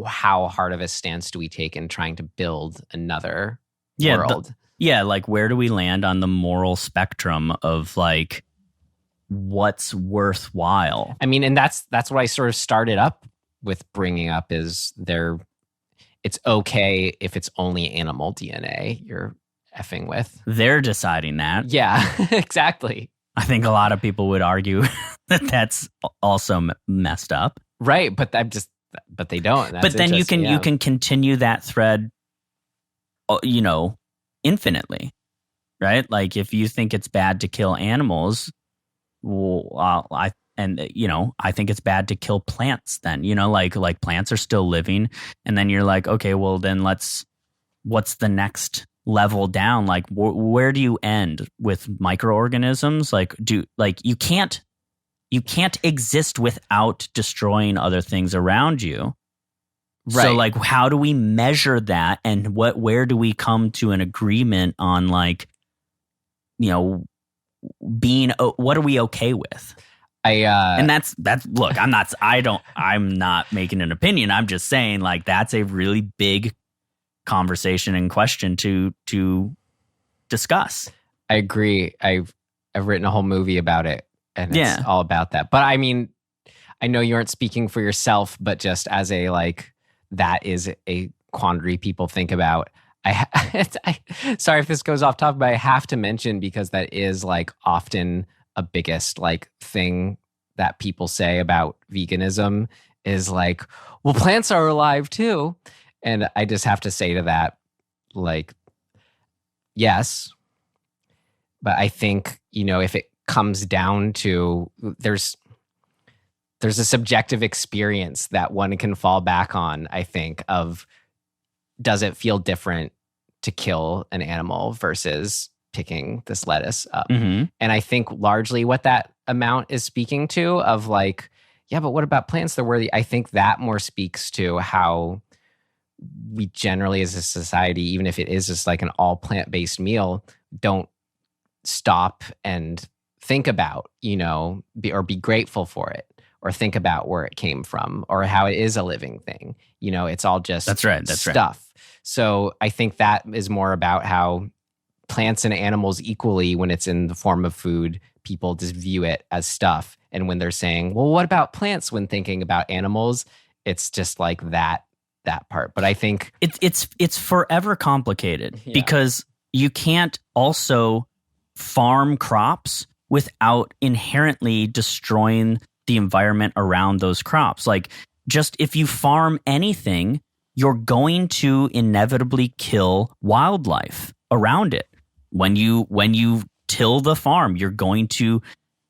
how hard of a stance do we take in trying to build another world. Like where do we land on the moral spectrum of like what's worthwhile? I mean, and that's what I sort of started up with bringing up is it's okay if it's only animal DNA you're effing with. They're deciding that. Yeah, exactly. I think a lot of people would argue that that's also messed up. Right, but they don't. That's but then you interesting, can you can continue that thread, infinitely, right? Like if you think it's bad to kill animals, well, I think it's bad to kill plants. Then like plants are still living, and then you're like, okay, well then what's the next level down? Like where do you end with microorganisms? Like you can't exist without destroying other things around you. Right. So like how do we measure that, and where do we come to an agreement on like being what are we okay with? And that's look, I'm not making an opinion. I'm just saying like that's a really big conversation and question to discuss. I agree. I've written a whole movie about it, and it's all about that. But I mean, I know you aren't speaking for yourself, but just as a like, that is a quandary people think about. Sorry if this goes off topic, but I have to mention because that is like often a biggest like thing that people say about veganism is like, well, plants are alive too. And I just have to say to that, like, yes, but I think, if it comes down to there's a subjective experience that one can fall back on, I think, of does it feel different to kill an animal versus picking this lettuce up? Mm-hmm. And I think largely what that amount is speaking to of like, yeah, but what about plants? They're worthy. I think that more speaks to how we generally as a society, even if it is just like an all plant-based meal, don't stop and think about, or be grateful for it, or think about where it came from, or how it is a living thing. It's all just that's right. stuff. So I think that is more about how plants and animals equally, when it's in the form of food, people just view it as stuff. And when they're saying, well, what about plants when thinking about animals, it's just like that part. But I think it's forever complicated because you can't also farm crops without inherently destroying the environment around those crops. Like just if you farm anything, you're going to inevitably kill wildlife around it. When you till the farm, you're going to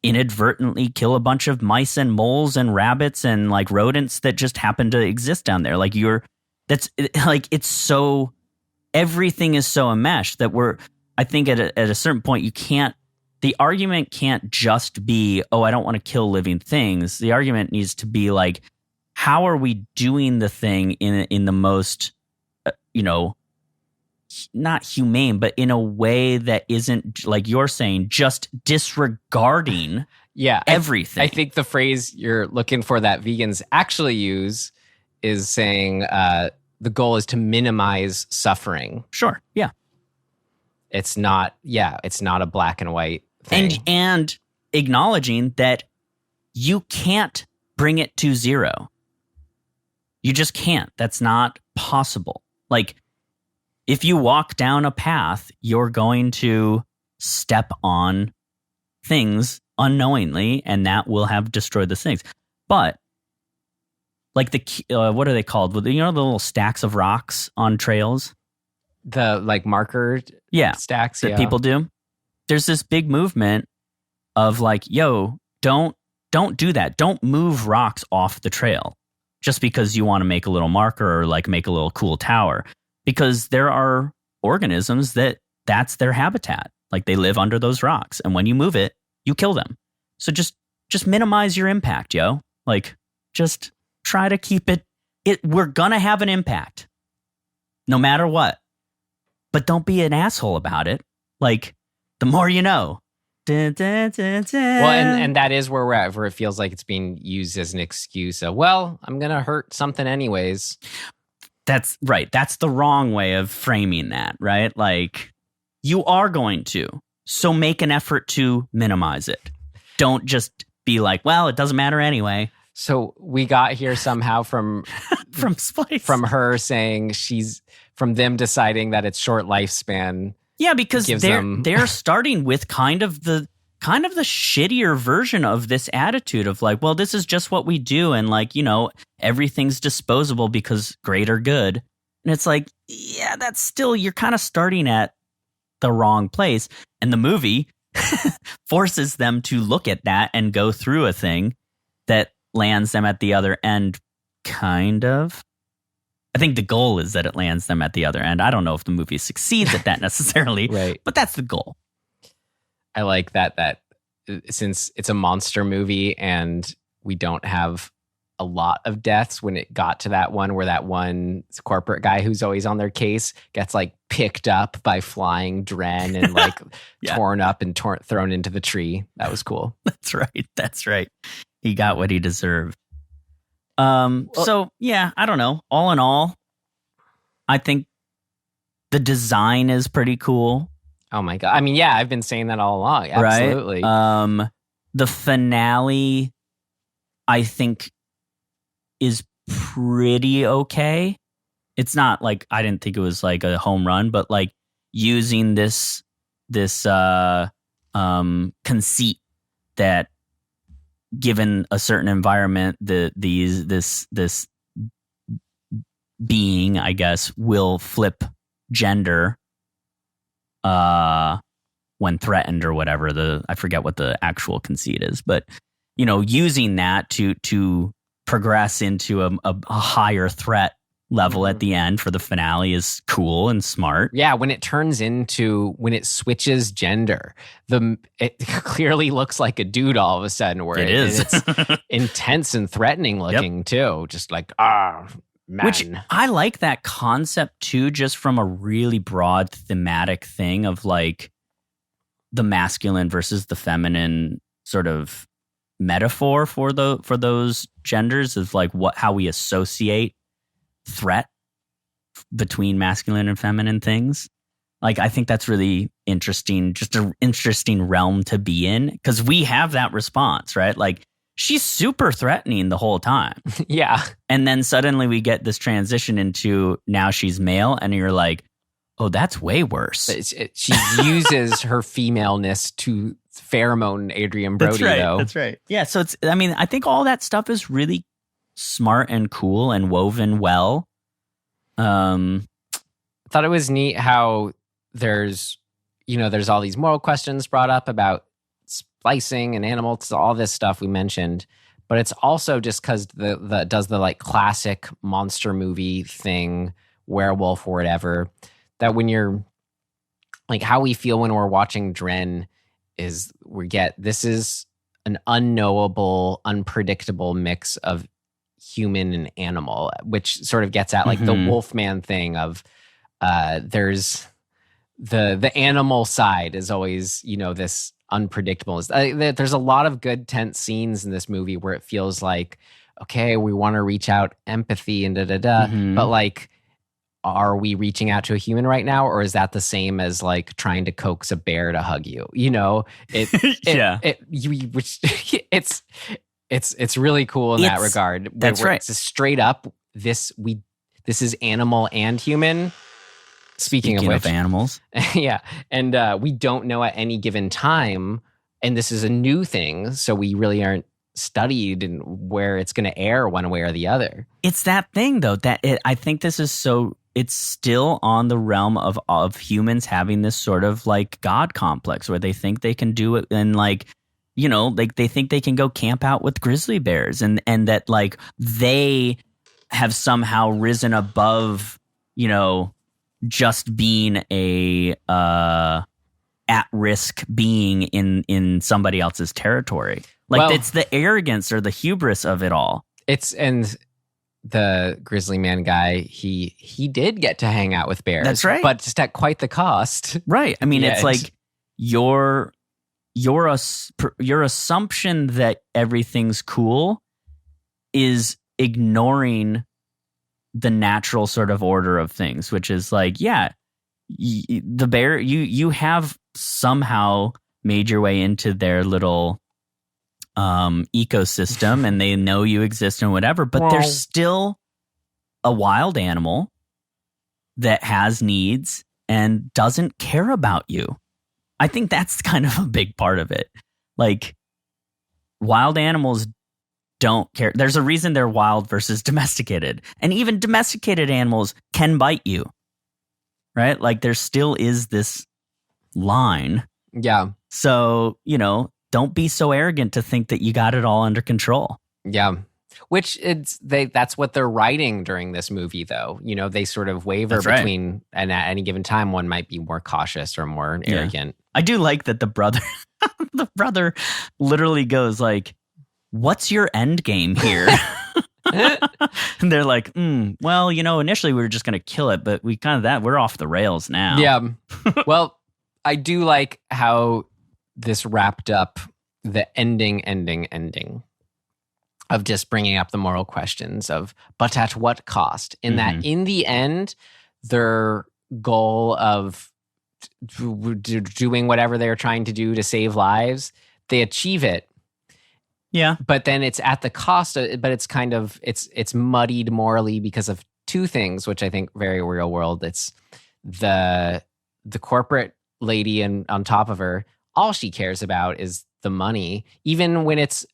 inadvertently kill a bunch of mice and moles and rabbits and like rodents that just happen to exist down there. Like it's so, everything is so enmeshed that I think at a certain point the argument can't just be, oh, I don't want to kill living things. The argument needs to be like, how are we doing the thing in the most, not humane, but in a way that isn't, like you're saying, just disregarding everything. I think the phrase you're looking for that vegans actually use is saying the goal is to minimize suffering. Sure. Yeah. It's not a black and white thing. And acknowledging that you can't bring it to zero. You just can't. That's not possible. Like, if you walk down a path, you're going to step on things unknowingly, and that will have destroyed the things. But like what are they called? The little stacks of rocks on trails, the like marker stacks that people do. There's this big movement of like, yo, don't do that. Don't move rocks off the trail just because you want to make a little marker or like make a little cool tower. Because there are organisms that's their habitat. Like they live under those rocks. And when you move it, you kill them. So just minimize your impact, yo. Like just try to keep it we're gonna have an impact, no matter what. But don't be an asshole about it. Like, the more you know. Dun, dun, dun, dun. Well, and that is where we're at, where it feels like it's being used as an excuse of, well, I'm going to hurt something anyways. That's right. That's the wrong way of framing that, right? Like, you are going to. So make an effort to minimize it. Don't just be like, well, it doesn't matter anyway. So we got here somehow from Splice. From her saying from them deciding that it's short lifespan. Yeah, because they're starting with kind of the shittier version of this attitude of like, well, this is just what we do, and like, you know, everything's disposable because greater good. And it's like, yeah, that's still, you're kind of starting at the wrong place. And the movie forces them to look at that and go through a thing that lands them at the other end, kind of. I think the goal is that it lands them at the other end. I don't know if the movie succeeds at that necessarily, right? But that's the goal. I like that since it's a monster movie and we don't have a lot of deaths, when it got to that one where that one corporate guy who's always on their case gets like picked up by flying Dren and like torn up and thrown into the tree. That was cool. That's right. He got what he deserved. So yeah, I don't know. All in all, I think the design is pretty cool. Oh my God. I mean, yeah, I've been saying that all along. Absolutely. Right? The finale, I think, is pretty okay. It's not like, I didn't think it was like a home run, but like using this conceit that given a certain environment, this being, I guess, will flip gender when threatened or whatever. I forget what the actual conceit is, but you know, using that to progress into a higher threat level at the end for the finale is cool and smart. Yeah, when it switches gender, it clearly looks like a dude all of a sudden. Where it is. It's intense and threatening looking too. Just like man. Which I like that concept too, just from a really broad thematic thing of like the masculine versus the feminine sort of metaphor for those genders, is like how we associate threat between masculine and feminine things. Like, I think that's really interesting, just an interesting realm to be in, because we have that response, right? Like, she's super threatening the whole time. Yeah. And then suddenly we get this transition into now she's male, and you're like, oh, that's way worse. She uses her femaleness to pheromone Adrien Brody, though. That's right. Yeah, so I think all that stuff is really smart and cool and woven well. I thought it was neat how there's all these moral questions brought up about splicing and animals, all this stuff we mentioned, but it's also just because the does the like classic monster movie thing, werewolf or whatever, that when you're like, how we feel when we're watching Dren is this is an unknowable, unpredictable mix of human and animal, which sort of gets at like the Wolfman thing of there's the animal side is always, this unpredictable. There's a lot of good tense scenes in this movie where it feels like, okay, we want to reach out empathy and but like, are we reaching out to a human right now, or is that the same as like trying to coax a bear to hug you? It's really cool in that regard. That's right. It's straight up this is animal and human. Speaking of which, animals, yeah, and we don't know at any given time, and this is a new thing, so we really aren't studied in where it's going to air one way or the other. It's that thing though I think this is so. It's still on the realm of humans having this sort of like God complex where they think they can do it, and like, like they think they can go camp out with grizzly bears, and that like they have somehow risen above, just being a at-risk being in somebody else's territory. Like, it's the arrogance or the hubris of it all. the grizzly man guy, he did get to hang out with bears. That's right. But just at quite the cost. Right. I mean, Yeah, it's like your assumption that everything's cool is ignoring the natural sort of order of things, which is like, yeah, the bear, you have somehow made your way into their little ecosystem and they know you exist and whatever, but they're still a wild animal that has needs and doesn't care about you. I think that's kind of a big part of it. Like, wild animals don't care. There's a reason they're wild versus domesticated. And even domesticated animals can bite you. Right? Like, there still is this line. Yeah. So, don't be so arrogant to think that you got it all under control. Yeah. Which that's what they're writing during this movie, though. They sort of waver between, and at any given time, one might be more cautious or more arrogant. I do like that the brother literally goes like, "What's your end game here?" And they're like, well, initially we were just going to kill it, but we're off the rails now. Yeah. Well, I do like how this wrapped up the ending of just bringing up the moral questions of, but at what cost? In that, in the end, their goal of doing whatever they're trying to do to save lives, they achieve it. Yeah. But then it's at the cost of, but it's kind of, it's muddied morally because of two things, which I think very real world. It's the corporate lady and on top of her, all she cares about is the money. Even when it's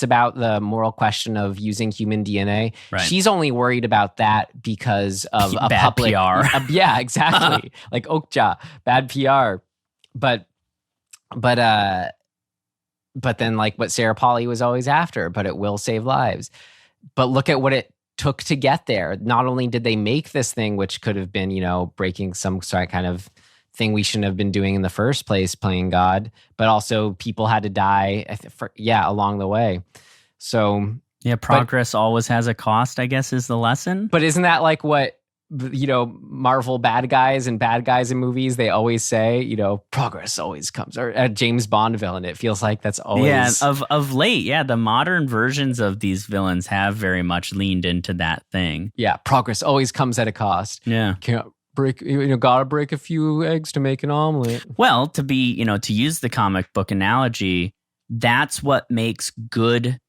about the moral question of using human DNA, she's only worried about that because of a bad public PR. Yeah, exactly. Like Okja, bad PR. But then like what Sarah Polley was always after, but it will save lives. But look at what it took to get there. Not only did they make this thing, which could have been, breaking some kind of thing we shouldn't have been doing in the first place, playing God, but also people had to die along the way. So yeah, progress always has a cost, I guess, is the lesson. But isn't that like what, Marvel bad guys in movies, they always say, progress always comes, or a James Bond villain, it feels like that's always. Yeah, of late, the modern versions of these villains have very much leaned into that thing. Yeah, progress always comes at a cost. Yeah. Can't break, gotta break a few eggs to make an omelet. Well, to use the comic book analogy, that's what makes good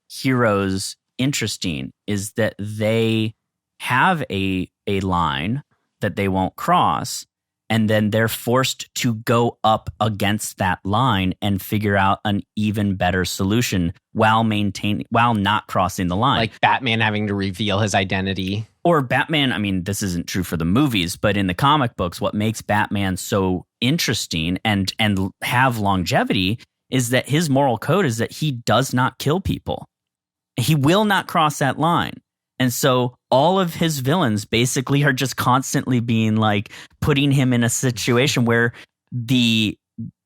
heroes interesting, is that they have a line that they won't cross, and then they're forced to go up against that line and figure out an even better solution while not crossing the line. Like Batman having to reveal his identity. Or Batman, I mean, this isn't true for the movies, but in the comic books, what makes Batman so interesting and have longevity is that his moral code is that he does not kill people. He will not cross that line. And so all of his villains basically are just constantly being like putting him in a situation where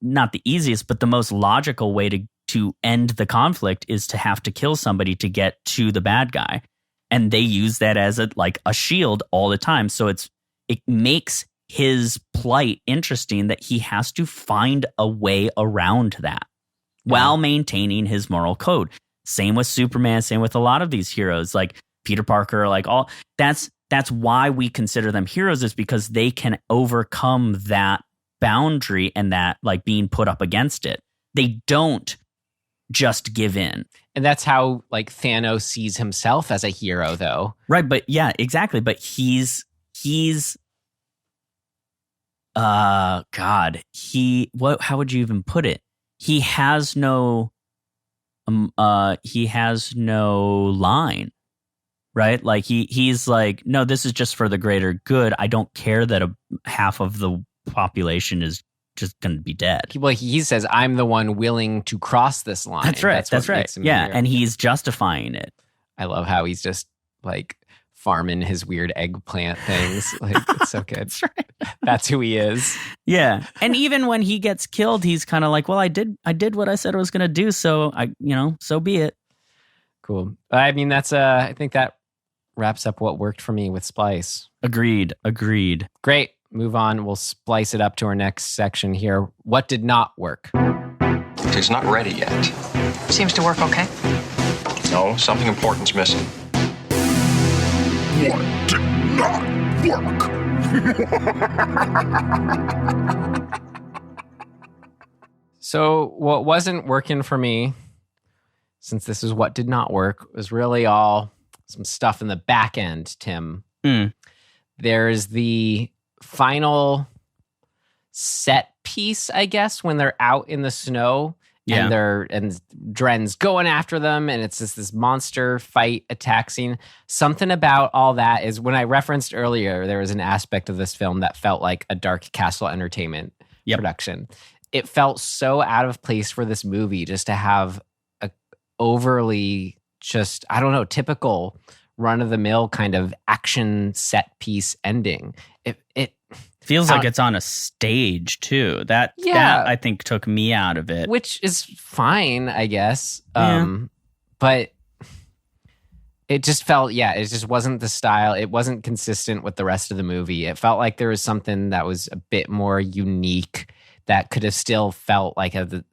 not the easiest, but the most logical way to end the conflict is to have to kill somebody to get to the bad guy. And they use that as a shield all the time. So it makes his plight interesting that he has to find a way around that while maintaining his moral code. Same with Superman, same with a lot of these heroes like Peter Parker, like all that's why we consider them heroes, is because they can overcome that boundary and that like being put up against it. They don't just give in. And that's how like Thanos sees himself as a hero, though. Right, but yeah, exactly. But he's how would you even put it? He has no line. Right? Like he's like, no, this is just for the greater good. I don't care that half of the population is just going to be dead. Well, he says, I'm the one willing to cross this line. That's right. That's right. Yeah. Hero. And he's justifying it. I love how he's just like farming his weird eggplant things. Like, it's so good. That's right. That's who he is. Yeah. And even when he gets killed, he's kind of like, well, I did what I said I was going to do. So so be it. Cool. I mean, I think that wraps up what worked for me with Splice. Agreed. Great. Move on. We'll splice it up to our next section here. What did not work? It's not ready yet. Seems to work okay. No, something important's missing. What did not work? So what wasn't working for me, since this is what did not work, was really all some stuff in the back end, Tim. There's the final set piece, I guess, when they're out in the snow and Dren's going after them, and it's this monster fight attack scene. Something about all that is, when I referenced earlier, there was an aspect of this film that felt like a Dark Castle Entertainment production. It felt so out of place for this movie just to have a overly just, I don't know, typical run-of-the-mill kind of action set piece ending. It feels like it's on a stage too. That I think took me out of it. Which is fine, I guess. But it just felt, it just wasn't the style. It wasn't consistent with the rest of the movie. It felt like there was something that was a bit more unique that could have still felt like the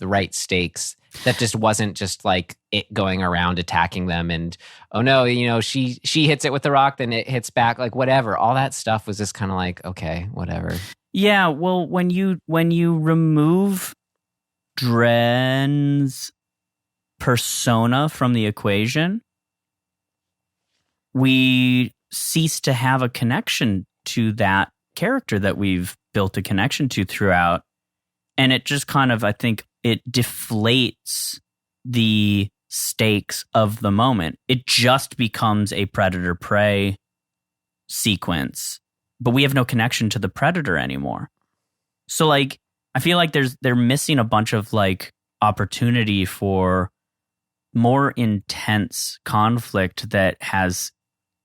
right stakes. That just wasn't just like it going around attacking them and, oh no, she hits it with the rock, then it hits back, like whatever. All that stuff was just kind of like, okay, whatever. Yeah, well, when you remove Dren's persona from the equation, we cease to have a connection to that character that we've built a connection to throughout. And it just kind of, I think, it deflates the stakes of the moment. It just becomes a predator-prey sequence, but we have no connection to the predator anymore. So, like, I feel like they're missing a bunch of, like, opportunity for more intense conflict that has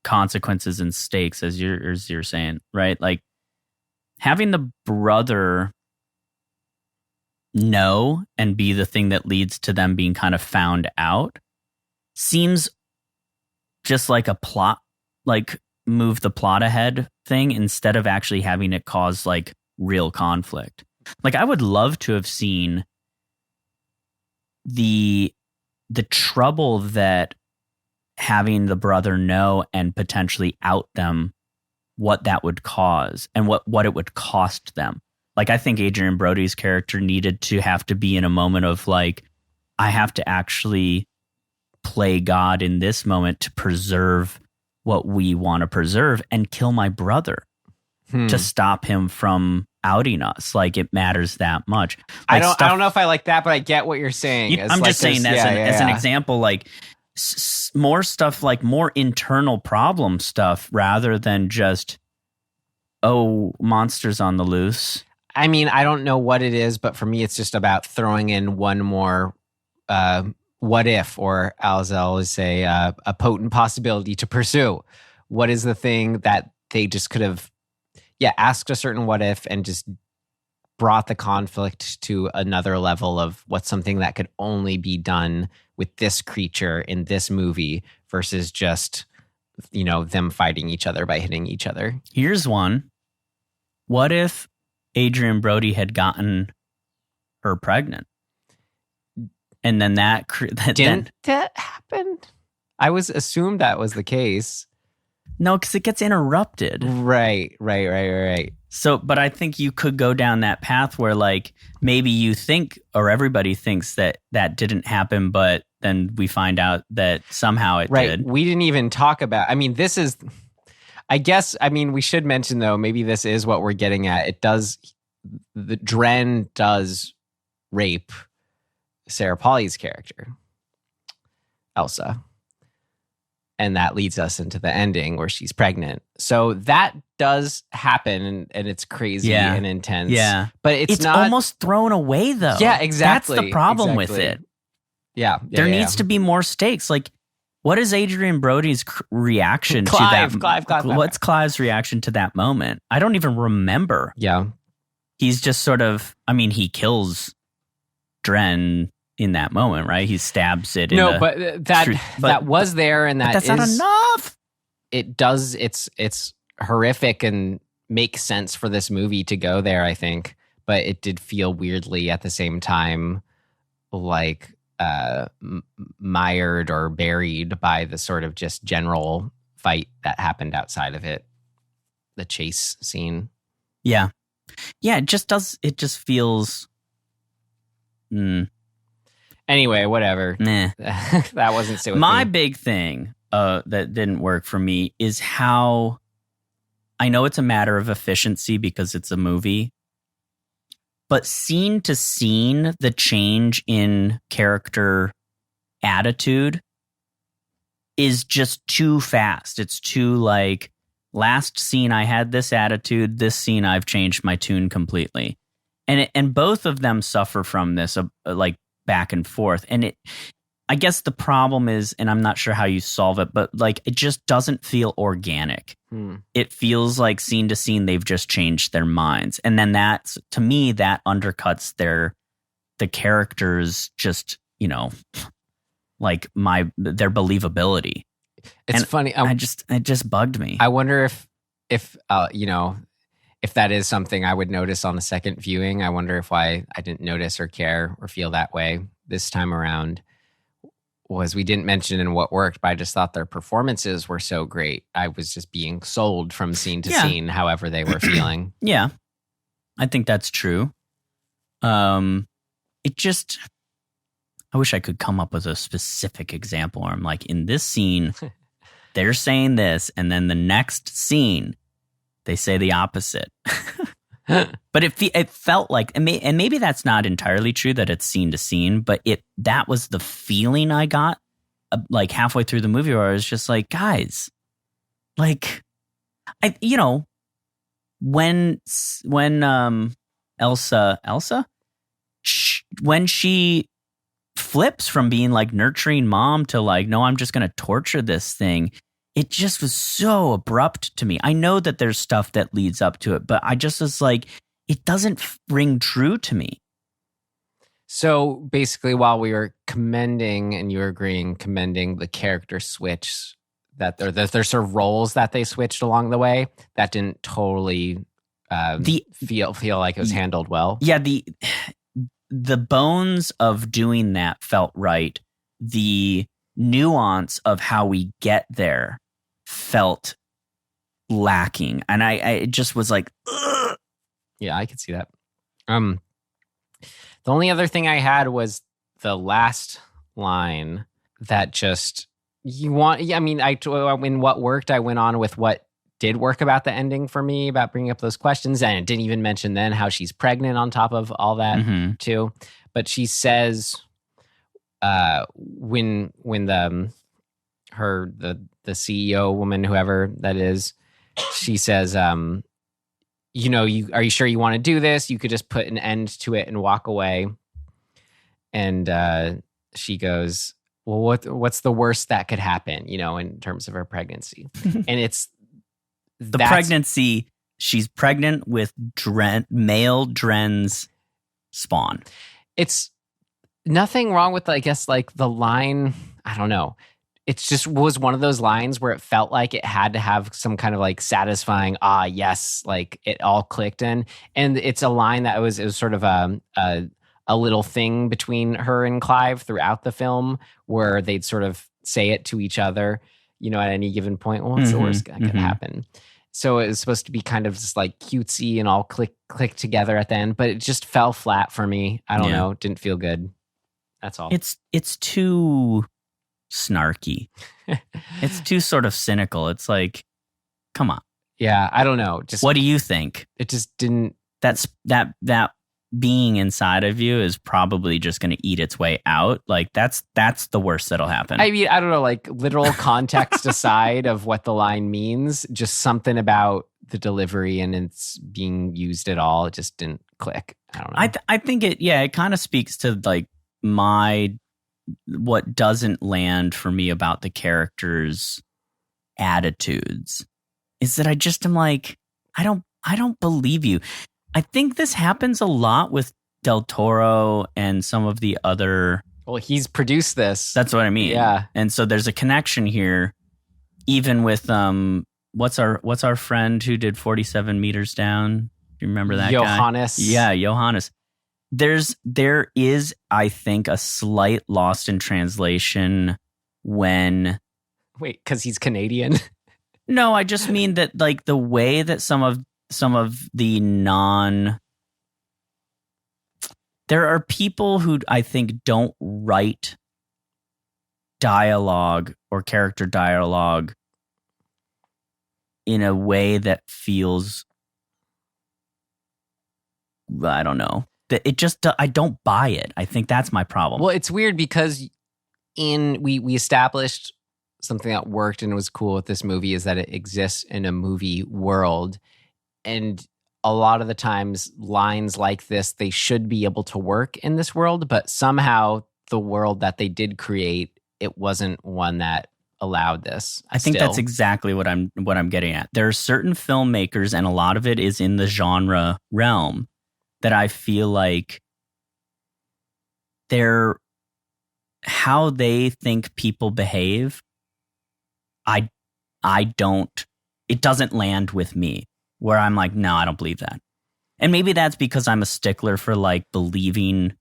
consequences and stakes, as you're saying, right? Like, having the brother know and be the thing that leads to them being kind of found out seems just like a plot, like move the plot ahead thing, instead of actually having it cause like real conflict. Like, I would love to have seen the trouble that having the brother know and potentially out them, what that would cause and what it would cost them. Like, I think Adrien Brody's character needed to have to be in a moment of like, I have to actually play God in this moment to preserve what we want to preserve and kill my brother to stop him from outing us. Like, it matters that much. Like, I don't know if I like that, but I get what you're saying. I'm just saying as an example, like more stuff, like more internal problem stuff rather than just, oh, monsters on the loose. I mean, I don't know what it is, but for me, it's just about throwing in one more what if, or as I always say, a potent possibility to pursue. What is the thing that they just could have, asked a certain what if and just brought the conflict to another level of what's something that could only be done with this creature in this movie versus just, them fighting each other by hitting each other. Here's one. What if Adrien Brody had gotten her pregnant, and then didn't that happen? I was assumed that was the case. No, because it gets interrupted. Right. So, but I think you could go down that path where, like, maybe you think, or everybody thinks that didn't happen, but then we find out that somehow it did. We didn't even talk about. I mean, this is. I guess, we should mention, though, maybe this is what we're getting at. Dren does rape Sarah Polley's character, Elsa. And that leads us into the ending where she's pregnant. So that does happen, and it's crazy and intense. Yeah. But it's not almost thrown away, though. Yeah, exactly. That's the problem with it. Yeah. There needs to be more stakes. Like, what is Adrien Brody's reaction to that? Clive. What's Clive's reaction to that moment? I don't even remember. Yeah. He's just sort of, he kills Dren in that moment, right? He stabs it. But that was there, and that's not enough. It does. It's horrific and makes sense for this movie to go there, I think. But it did feel weirdly at the same time like mired or buried by the sort of just general fight that happened outside of it, the chase scene. Yeah, it just does. It just feels. Anyway, whatever. Nah. That wasn't so. My big thing that didn't work for me is how I know it's a matter of efficiency because it's a movie. But scene to scene, the change in character attitude is just too fast. It's too like, last scene I had this attitude, this scene I've changed my tune completely. And both of them suffer from this, like back and forth. And I guess the problem is, and I'm not sure how you solve it, but like it just doesn't feel organic. It feels like scene to scene they've just changed their minds, and then that's, to me, that undercuts the characters, just, you know, like their believability. It's funny. It just bugged me. I wonder if you know, if that is something I would notice on the second viewing. I wonder if why I didn't notice or care or feel that way this time around was we didn't mention in what worked, but I just thought their performances were so great. I was just being sold from scene to scene, however they were feeling. Yeah, I think that's true. It just, I wish I could come up with a specific example where I'm like, in this scene, they're saying this, and then the next scene, they say the opposite. But it felt like, and maybe that's not entirely true that it's scene to scene, but that was the feeling I got like halfway through the movie, where I was just like, guys, like, when Elsa, when she flips from being like nurturing mom to like, no, I'm just going to torture this thing. It just was so abrupt to me. I know that there's stuff that leads up to it, but I just was like, it doesn't ring true to me. So basically, while we were commending, and you were agreeing, commending the character switch, that there's sort of roles that they switched along the way, that didn't totally feel like it was handled well. Yeah, the bones of doing that felt right. The nuance of how we get there felt lacking, and I just was like, ugh. Yeah, I could see that. The only other thing I had was the last line that just in what worked, I went on with what did work about the ending for me, about bringing up those questions, and it didn't even mention then how she's pregnant on top of all that too. But she says, when the CEO woman, whoever that is, she says, are you sure you want to do this? You could just put an end to it and walk away. And she goes, well, what's the worst that could happen, in terms of her pregnancy? And it's the pregnancy. She's pregnant with male Dren's spawn. It's nothing wrong with, I guess, like the line. I don't know. It just was one of those lines where it felt like it had to have some kind of like satisfying, yes, like it all clicked in. And it's a line that it was sort of a little thing between her and Clive throughout the film, where they'd sort of say it to each other, at any given point. Well, what's the worst that could happen? So it was supposed to be kind of just like cutesy and all click together at the end, but it just fell flat for me. I don't know. It didn't feel good. That's all. It's too snarky. It's too sort of cynical. It's like, come on. Yeah, I don't know. Just what do you think? It just didn't. That being inside of you is probably just going to eat its way out. Like that's the worst that'll happen. I mean, I don't know, like literal context aside of what the line means, just something about the delivery and it's being used at all. It just didn't click. I don't know. I think it kind of speaks to like what doesn't land for me about the characters' attitudes is that I just am like, I don't believe you. I think this happens a lot with Del Toro and some of the other Well, he's produced this. That's what I mean. Yeah. And so there's a connection here, even with what's our friend who did 47 meters down? Do you remember that Johannes. guy? Yeah, Johannes. There is, I think, a slight lost in translation when. Wait, because he's Canadian. No, I just mean that like the way that some of the there are people who I think don't write dialogue or character dialogue in a way that feels, I don't know, that it just, I don't buy it. I think that's my problem. Well, it's weird because we established something that worked and was cool with this movie is that it exists in a movie world. And a lot of the times lines like this, they should be able to work in this world, but somehow the world that they did create, it wasn't one that allowed this. I think that's exactly what I'm getting at. There are certain filmmakers, and a lot of it is in the genre realm, that I feel like how they think people behave, it doesn't land with me, where I'm like, no, I don't believe that. And maybe that's because I'm a stickler for like believability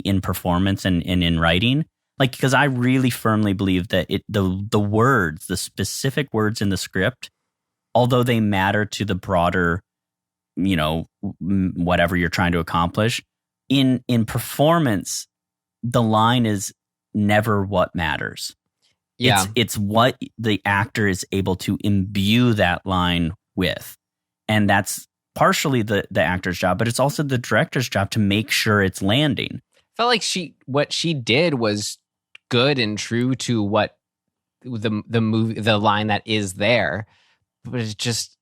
in performance and in writing. Like, because I really firmly believe that the specific words in the script, although they matter to the broader, whatever you're trying to accomplish, in performance, the line is never what matters. Yeah. It's what the actor is able to imbue that line with. And that's partially the actor's job, but it's also the director's job to make sure it's landing. Felt like what she did was good and true to what the movie, the line that is there. But it was just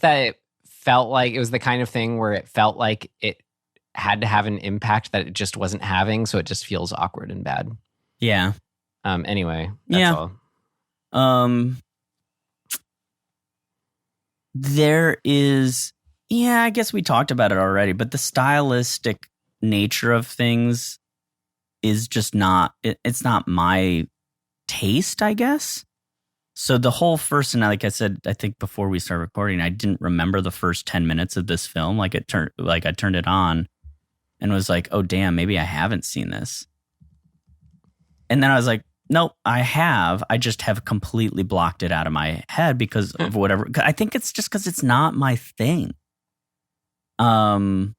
that it felt like it was the kind of thing where it felt like it had to have an impact that it just wasn't having. So it just feels awkward and bad. Yeah. Anyway, that's all. There is, I guess we talked about it already, but the stylistic nature of things is just not, it's not my taste, I guess. So the whole first, and like I said, I think before we started recording, I didn't remember the first 10 minutes of this film. I turned it on and was like, oh damn, maybe I haven't seen this. And then I was like, nope, I have. I just have completely blocked it out of my head because of whatever. I think it's just because it's not my thing. The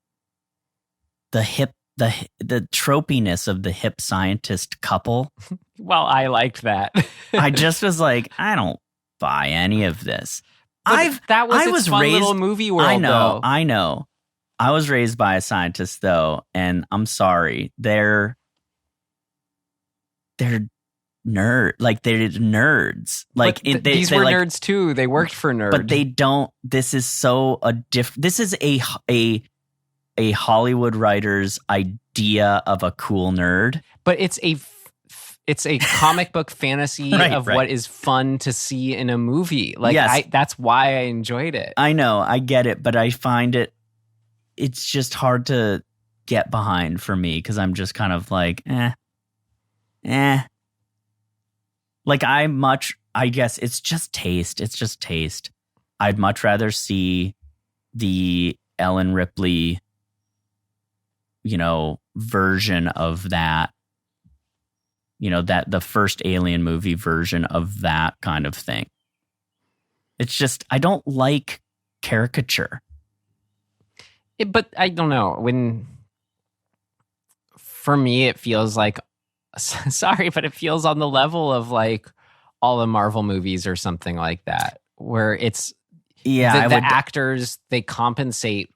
tropiness of the hip scientist couple. Well, I liked that. I just was like, I don't buy any of this. That was its fun little movie world. I know. I was raised by a scientist though, and I'm sorry, they're they're nerds. Like these were nerds too. They worked for nerds, but they don't. This is so This is a Hollywood writer's idea of a cool nerd. But it's a comic book fantasy of what is fun to see in a movie. Like yes. That's why I enjoyed it. I know, I get it, but I find it's just hard to get behind for me because I'm just kind of like, Like I guess it's just taste. It's just taste. I'd much rather see the Ellen Ripley, version of that, that the first Alien movie version of that kind of thing. It's just, I don't like caricature. But I don't know. For me, it feels like, sorry, but it feels on the level of like all the Marvel movies or something like that, where it's the actors, they compensate,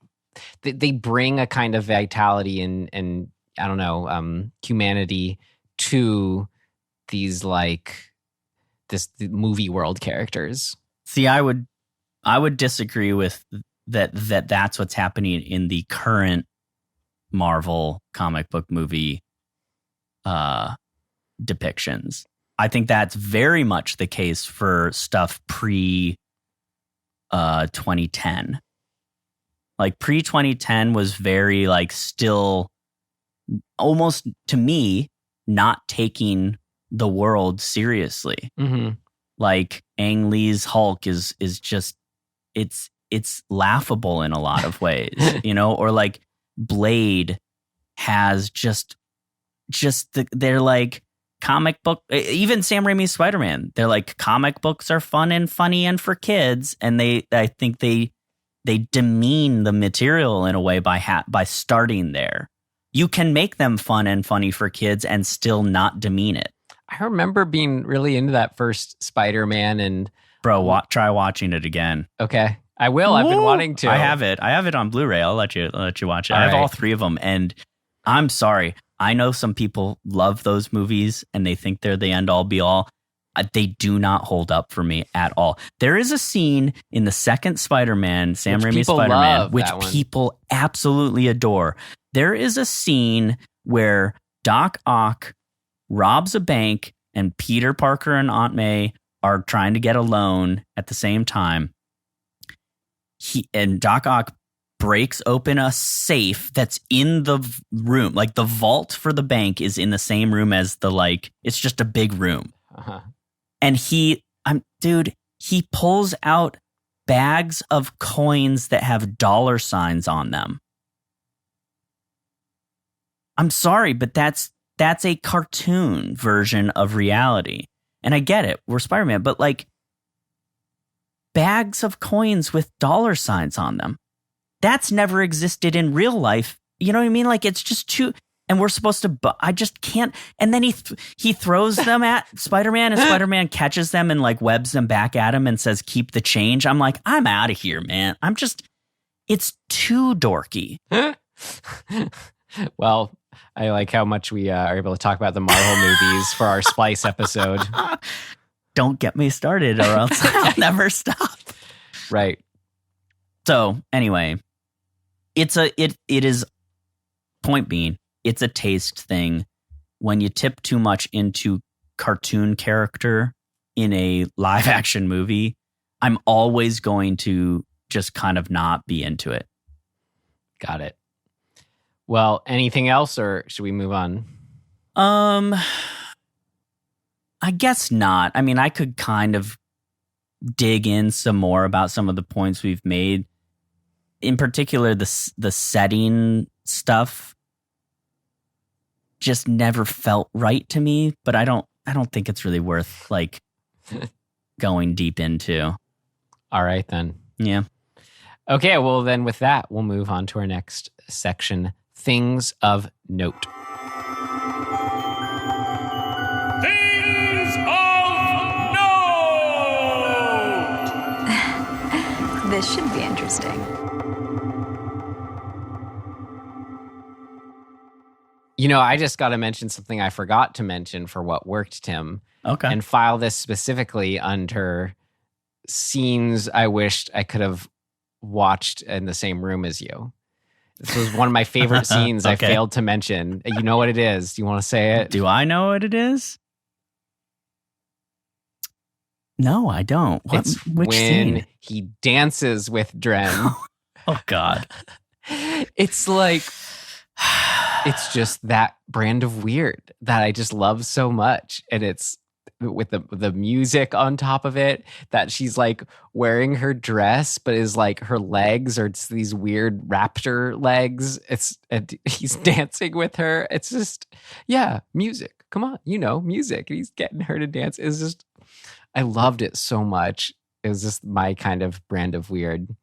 they bring a kind of vitality and I don't know, humanity to these like the movie world characters. See, I would disagree with that. That's what's happening in the current Marvel comic book movie depictions. I think that's very much the case for stuff pre 2010. Like pre 2010 was very like still almost, to me, not taking the world seriously. Mm-hmm. Like Ang Lee's Hulk is just, it's laughable in a lot of ways, or like Blade has they're like comic book, even Sam Raimi's Spider-Man, they're like comic books are fun and funny and for kids. And I think they demean the material in a way by starting there. You can make them fun and funny for kids and still not demean it. I remember being really into that first Spider-Man, and try watching it again. Okay, I will. I've been wanting to. I have it on Blu-ray. I'll let you watch it. All I have right. all three of them, and I'm sorry. I know some people love those movies and they think they're the end all be all. They do not hold up for me at all. There is a scene in the second Spider-Man, Sam Raimi's Spider-Man, which people absolutely adore. There is a scene where Doc Ock robs a bank and Peter Parker and Aunt May are trying to get a loan at the same time. Doc Ock breaks open a safe that's in the room. Like the vault for the bank is in the same room as it's just a big room. Uh-huh. And he pulls out bags of coins that have dollar signs on them. I'm sorry, but that's a cartoon version of reality. And I get it. We're Spider-Man, but like bags of coins with dollar signs on them. That's never existed in real life. You know what I mean? Like it's just too, and we're supposed to, I just can't. And then he throws them at Spider-Man and Spider-Man catches them and like webs them back at him and says, keep the change. I'm like, I'm out of here, man. It's too dorky. Well, I like how much we are able to talk about the Marvel movies for our Splice episode. Don't get me started or else I'll never stop. Right. So anyway, it is, point being, it's a taste thing. When you tip too much into cartoon character in a live action movie, I'm always going to just kind of not be into it. Got it. Well, anything else, or should we move on? I guess not. I mean, I could kind of dig in some more about some of the points we've made. In particular, the setting stuff just never felt right to me, but I don't think it's really worth like going deep into. All right, then. Yeah. Okay, well, then with that, we'll move on to our next section, Things of Note. Things of Note! This should be interesting. I just got to mention something I forgot to mention for what worked, Tim. Okay. And file this specifically under scenes I wished I could have watched in the same room as you. This was one of my favorite scenes I failed to mention. You know what it is? Do you want to say it? Do I know what it is? No, I don't. It's which when scene? he dances with Dren. Oh, God. It's like, it's just that brand of weird that I just love so much. And it's with the music on top of it, that she's like wearing her dress, but is like her legs are just these weird raptor legs. And he's dancing with her. It's just, yeah, music. Come on, music. And he's getting her to dance. It's just, I loved it so much. It was just my kind of brand of weird.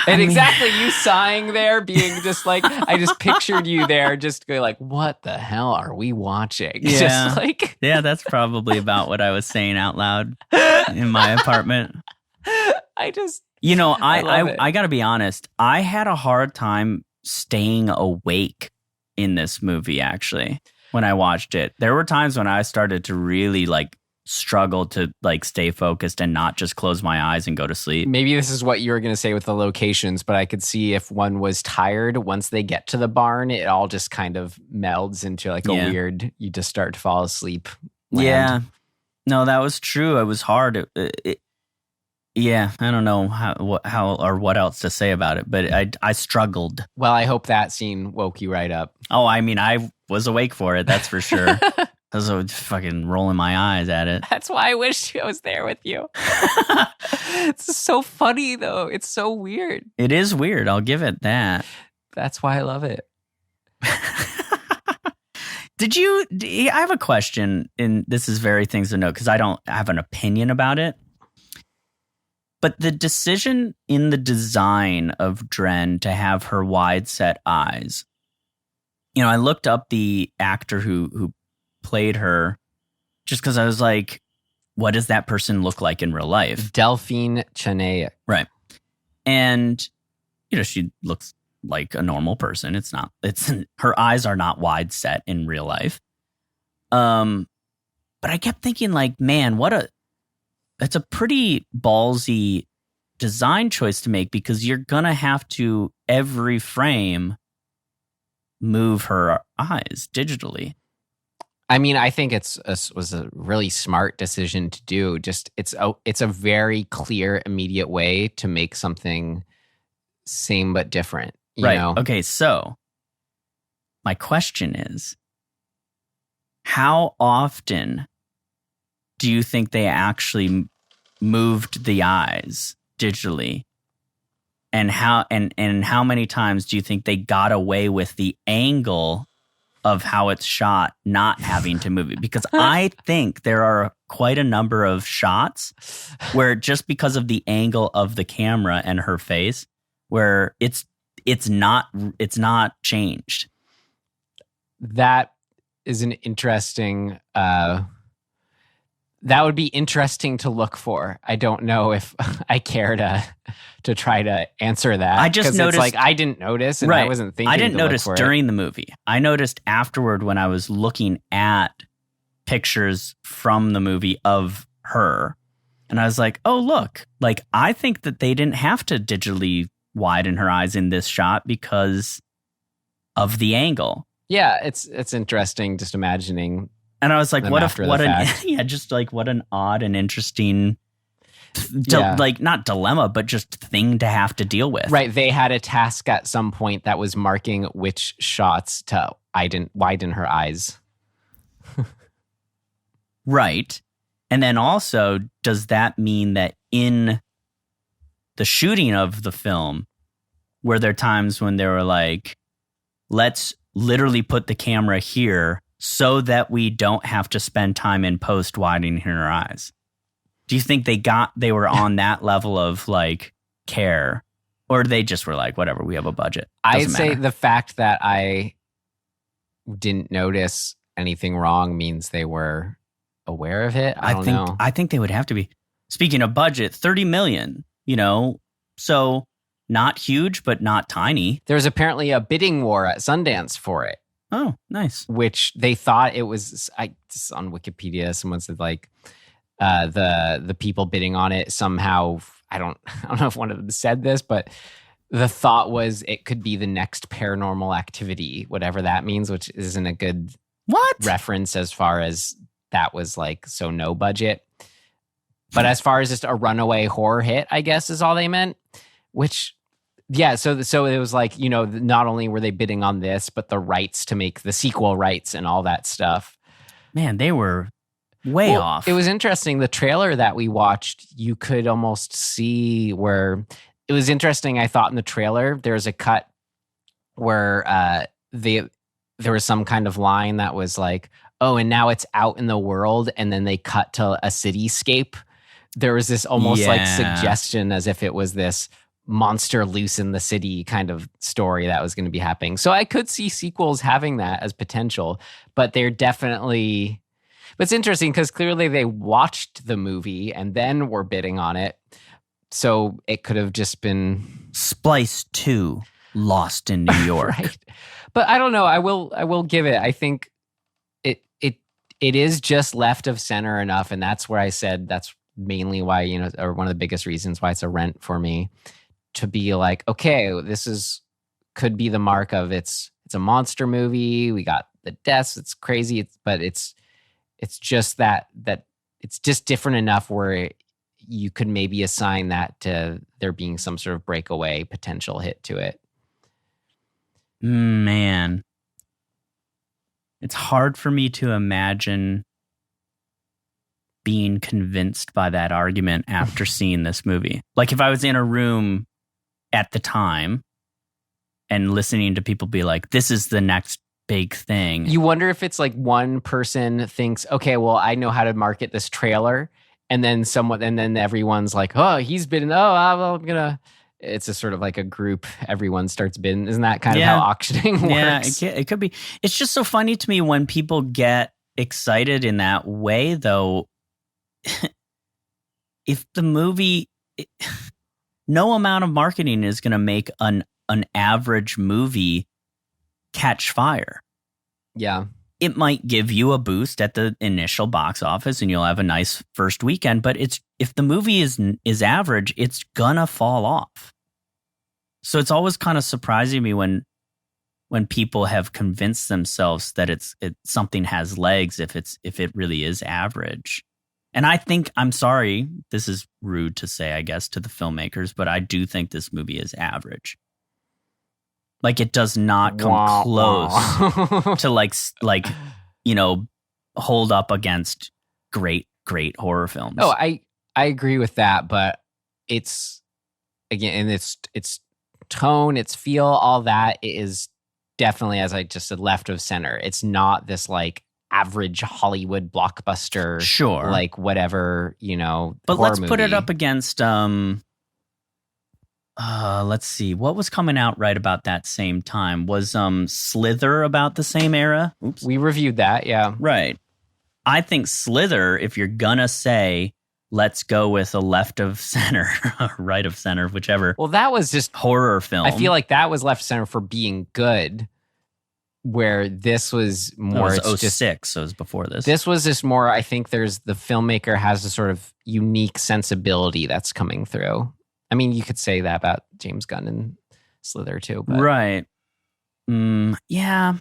And exactly, you sighing there, being just like, I just pictured you there, just going like, what the hell are we watching? Yeah. Just like, yeah, that's probably about what I was saying out loud in my apartment. I just, I got to be honest. I had a hard time staying awake in this movie, actually, when I watched it. There were times when I started to really like struggle to like stay focused and not just close my eyes and go to sleep. Maybe this is what you were going to say with the locations, but I could see if one was tired, once they get to the barn, it all just kind of melds into like a weird, you just start to fall asleep land. Yeah. No, that was true. It was hard. Yeah, I don't know how or what else to say about it, but I struggled. Well, I hope that scene woke you right up. Oh, I mean, I was awake for it, that's for sure. I was fucking rolling my eyes at it. That's why I wish I was there with you. It's so funny, though. It's so weird. It is weird. I'll give it that. That's why I love it. I have a question, and this is very things to note because I don't have an opinion about it. But the decision in the design of Dren to have her wide set eyes, I looked up the actor who played her just because I was like, what does that person look like in real life? Delphine Chanay. Right. And, she looks like a normal person. Her eyes are not wide set in real life. But I kept thinking like, man, that's a pretty ballsy design choice to make because you're going to have to every frame move her eyes digitally. I mean, I think it was a really smart decision to do. Just it's a very clear, immediate way to make something same but different. You know? Okay, so my question is, how often do you think they actually moved the eyes digitally? And how many times do you think they got away with the angle of how it's shot, not having to move it? Because I think there are quite a number of shots where just because of the angle of the camera and her face, where it's not changed. That is an interesting. That would be interesting to look for. I don't know if I care to try to answer that. I just noticed, it's like I didn't notice, and I wasn't thinking. I didn't to look notice for during the movie. I noticed afterward when I was looking at pictures from the movie of her, and I was like, "Oh, look! Like I think that they didn't have to digitally widen her eyes in this shot because of the angle." Yeah, it's interesting just imagining. And I was like, what an odd and interesting, like not dilemma, but just thing to have to deal with. Right. They had a task at some point that was marking which shots to widen her eyes. Right. And then also, does that mean that in the shooting of the film, were there times when they were like, let's literally put the camera here so that we don't have to spend time in post widening her eyes? Do you think they were on that level of like care, or they just were like, whatever, we have a budget? I'd say the fact that I didn't notice anything wrong means they were aware of it. I don't know. I think they would have to be. Speaking of budget, $30 million, so not huge, but not tiny. There was apparently a bidding war at Sundance for it. Oh, nice. Which they thought it was, just on Wikipedia, someone said like the people bidding on it somehow, I don't know if one of them said this, but the thought was it could be the next Paranormal Activity, whatever that means, which isn't a good reference as far as that was like, so no budget. But as far as just a runaway horror hit, I guess is all they meant, which... Yeah, so it was like, not only were they bidding on this, but the rights to make the sequel rights and all that stuff. Man, they were way off. It was interesting. The trailer that we watched, you could almost see where it was interesting. I thought in the trailer, there's a cut where there was some kind of line that was like, oh, and now it's out in the world. And then they cut to a cityscape. There was this almost like suggestion as if it was this monster loose in the city kind of story that was going to be happening. So I could see sequels having that as potential, but they're definitely... But it's interesting because clearly they watched the movie and then were bidding on it. So it could have just been... Splice 2, Lost in New York. Right. But I don't know. I will give it. I think it is just left of center enough. And that's where I said that's mainly why, or one of the biggest reasons why it's a rent for me. To be like, okay, this could be the mark of it's a monster movie. We got the deaths. It's crazy. But it's just that it's just different enough where you could maybe assign that to there being some sort of breakaway potential hit to it. Man, it's hard for me to imagine being convinced by that argument after seeing this movie. Like if I was in a room at the time and listening to people be like, this is the next big thing. You wonder if it's like one person thinks, okay, well, I know how to market this trailer. And then everyone's like, oh, he's bidding. Oh, I'm going to. It's a sort of like a group. Everyone starts bidding. Isn't that kind of how auctioning works? Yeah, it could be. It's just so funny to me when people get excited in that way, though. If the movie, no amount of marketing is going to make an average movie catch fire. Yeah. It might give you a boost at the initial box office and you'll have a nice first weekend, but if the movie is average, it's gonna fall off. So it's always kind of surprising me when people have convinced themselves that it's something has legs if it really is average. And I think, I'm sorry, this is rude to say, I guess, to the filmmakers, but I do think this movie is average. Like it does not come close to like hold up against great horror films. Oh, I agree with that, but it's again, and its tone, its feel, all that is definitely, as I just said, left of center. It's not this like average Hollywood blockbuster, sure, like whatever, But let's movie. put it up against let's see. What was coming out right about that same time? Was Slither about the same era? Oops. We reviewed that, yeah. Right. I think Slither, if you're gonna say, let's go with a left of center, right of center, whichever. Well, that was just horror film. I feel like that was left center for being good, where this was more. It was 06, so it was before this. This was just more, I think the filmmaker has a sort of unique sensibility that's coming through. I mean, you could say that about James Gunn and Slither too. But. Right. Yeah.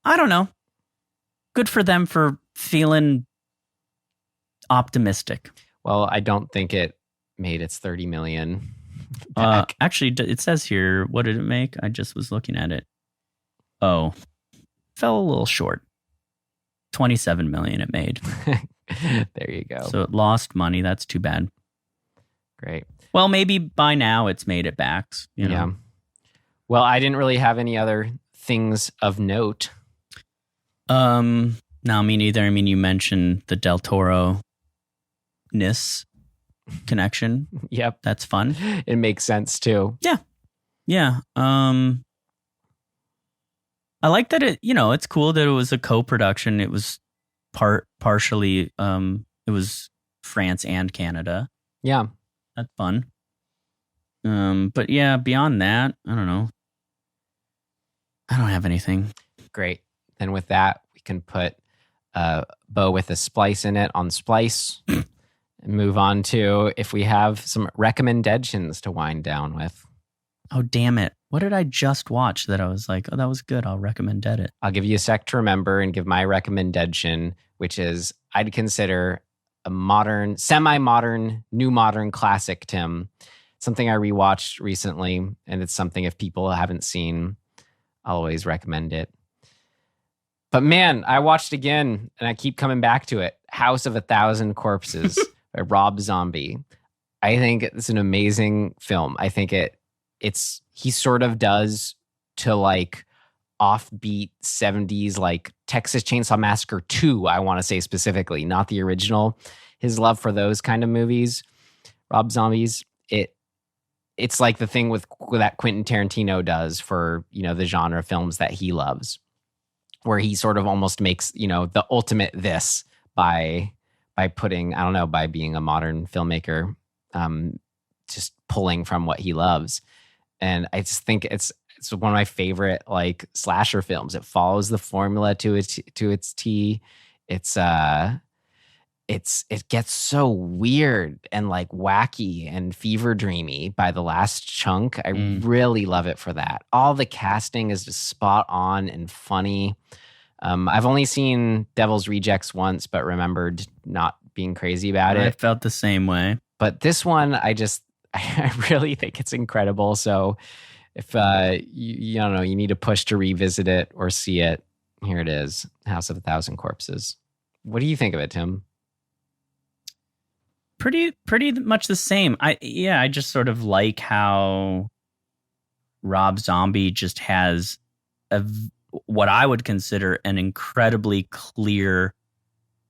I don't know. Good for them for feeling optimistic. Well, I don't think it made its 30 million back. Actually, it says here, what did it make? I just was looking at it. Oh, fell a little short. 27 million it made. There you go. So it lost money. That's too bad. Great. Well, maybe by now it's made it back. Yeah. Well, I didn't really have any other things of note. No, me neither. I mean, you mentioned the Del Toro-ness connection. Yep. That's fun. It makes sense too. Yeah. Yeah. I like that it's cool that it was a co-production. It was partially, it was France and Canada. Yeah. That's fun. But yeah, beyond that, I don't know. I don't have anything. Great. Then with that, we can put Bo with a splice in it on Splice and move on to if we have some RecommenDEADtions to wind down with. Oh, damn it. What did I just watch that I was like, oh, that was good. I'll recommend it. I'll give you a sec to remember and give my RecommenDEADtion, which is I'd consider a modern, semi-modern, new modern classic, Tim. Something I rewatched recently, and it's something if people haven't seen, I'll always recommend it. But man, I watched again, and I keep coming back to it. House of a Thousand Corpses by Rob Zombie. I think it's an amazing film. I think he sort of does to like offbeat 70s, like Texas Chainsaw Massacre 2, I want to say specifically, not the original. His love for those kind of movies, Rob Zombie's, it's like the thing with that Quentin Tarantino does for, the genre films that he loves, where he sort of almost makes, the ultimate this by putting, I don't know, by being a modern filmmaker, just pulling from what he loves. And I just think it's one of my favorite like slasher films. It follows the formula to its T. It gets so weird and like wacky and fever dreamy by the last chunk. I really love it for that. All the casting is just spot on and funny. I've only seen Devil's Rejects once, but remembered not being crazy about I it. felt the same way. But this one, I really think it's incredible. So if you don't know, you need a push to revisit it or see it. Here it is, House of a Thousand Corpses. What do you think of it, Tim? Pretty much the same. I just sort of like how Rob Zombie just has what I would consider an incredibly clear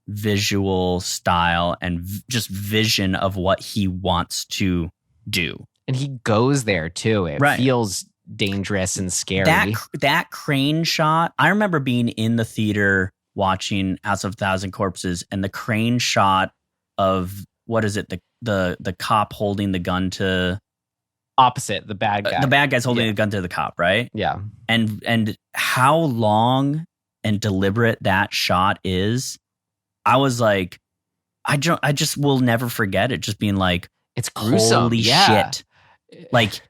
visual style and just vision of what he wants to do. And he goes there too. It feels dangerous and scary. That crane shot. I remember being in the theater watching House of a Thousand Corpses, and the crane shot of what is it? The cop holding the gun to opposite the bad guy. The bad guy's holding the gun to the cop, right? Yeah. And how long and deliberate that shot is. I was like, I just will never forget it. Just being like, it's gruesome. Holy shit! Like,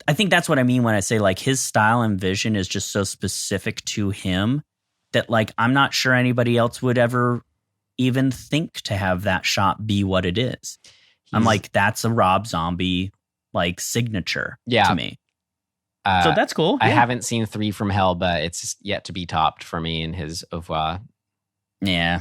I think that's what I mean when I say like his style and vision is just so specific to him that like I'm not sure anybody else would ever even think to have that shot be what it is. I'm like, that's a Rob Zombie like signature to me. So that's cool. I haven't seen 3 from Hell, but it's yet to be topped for me in his oeuvre. Yeah.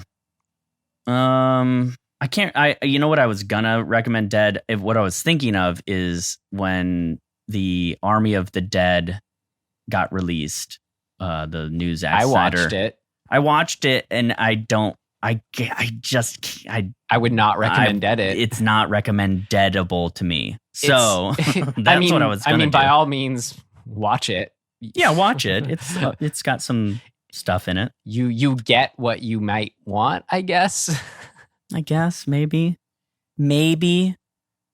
I can't. You know what I was gonna recommend? Dead. What I was thinking of is when the Army of the Dead got released. The new Zack Snyder. I watched it, and I don't. I would not recommend it. It's not recommendable to me. So that's what I was. By all means, watch it. Yeah, watch it. It's got some stuff in it. You get what you might want, I guess. I guess maybe.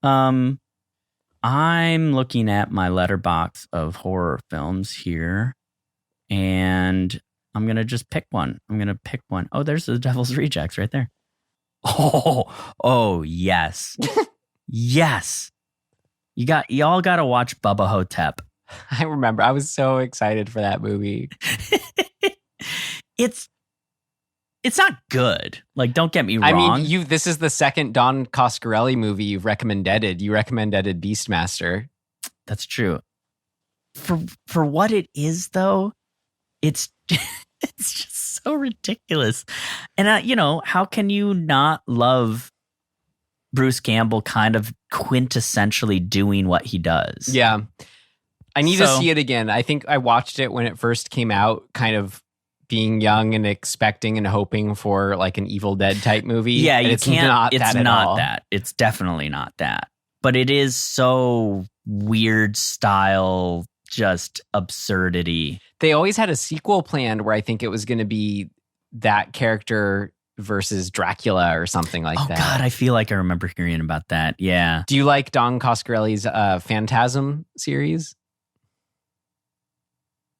I'm looking at my letterbox of horror films here, and I'm gonna just pick one. Oh, there's the Devil's Rejects right there. Oh yes, yes. Y'all got to watch Bubba Ho-Tep. I remember. I was so excited for that movie. It's not good. Like, don't get me wrong. I mean, this is the second Don Coscarelli movie you've recommended. You recommended Beastmaster. That's true. For what it is, though, it's just so ridiculous. And how can you not love Bruce Campbell kind of quintessentially doing what he does? Yeah. I need to see it again. I think I watched it when it first came out, kind of being young and expecting and hoping for like an Evil Dead type movie. Yeah, and you can't. It's It's not not that. It's definitely not that. But it is so weird style, just absurdity. They always had a sequel planned where I think it was going to be that character versus Dracula or something like that. Oh God, I feel like I remember hearing about that. Yeah. Do you like Don Coscarelli's Phantasm series?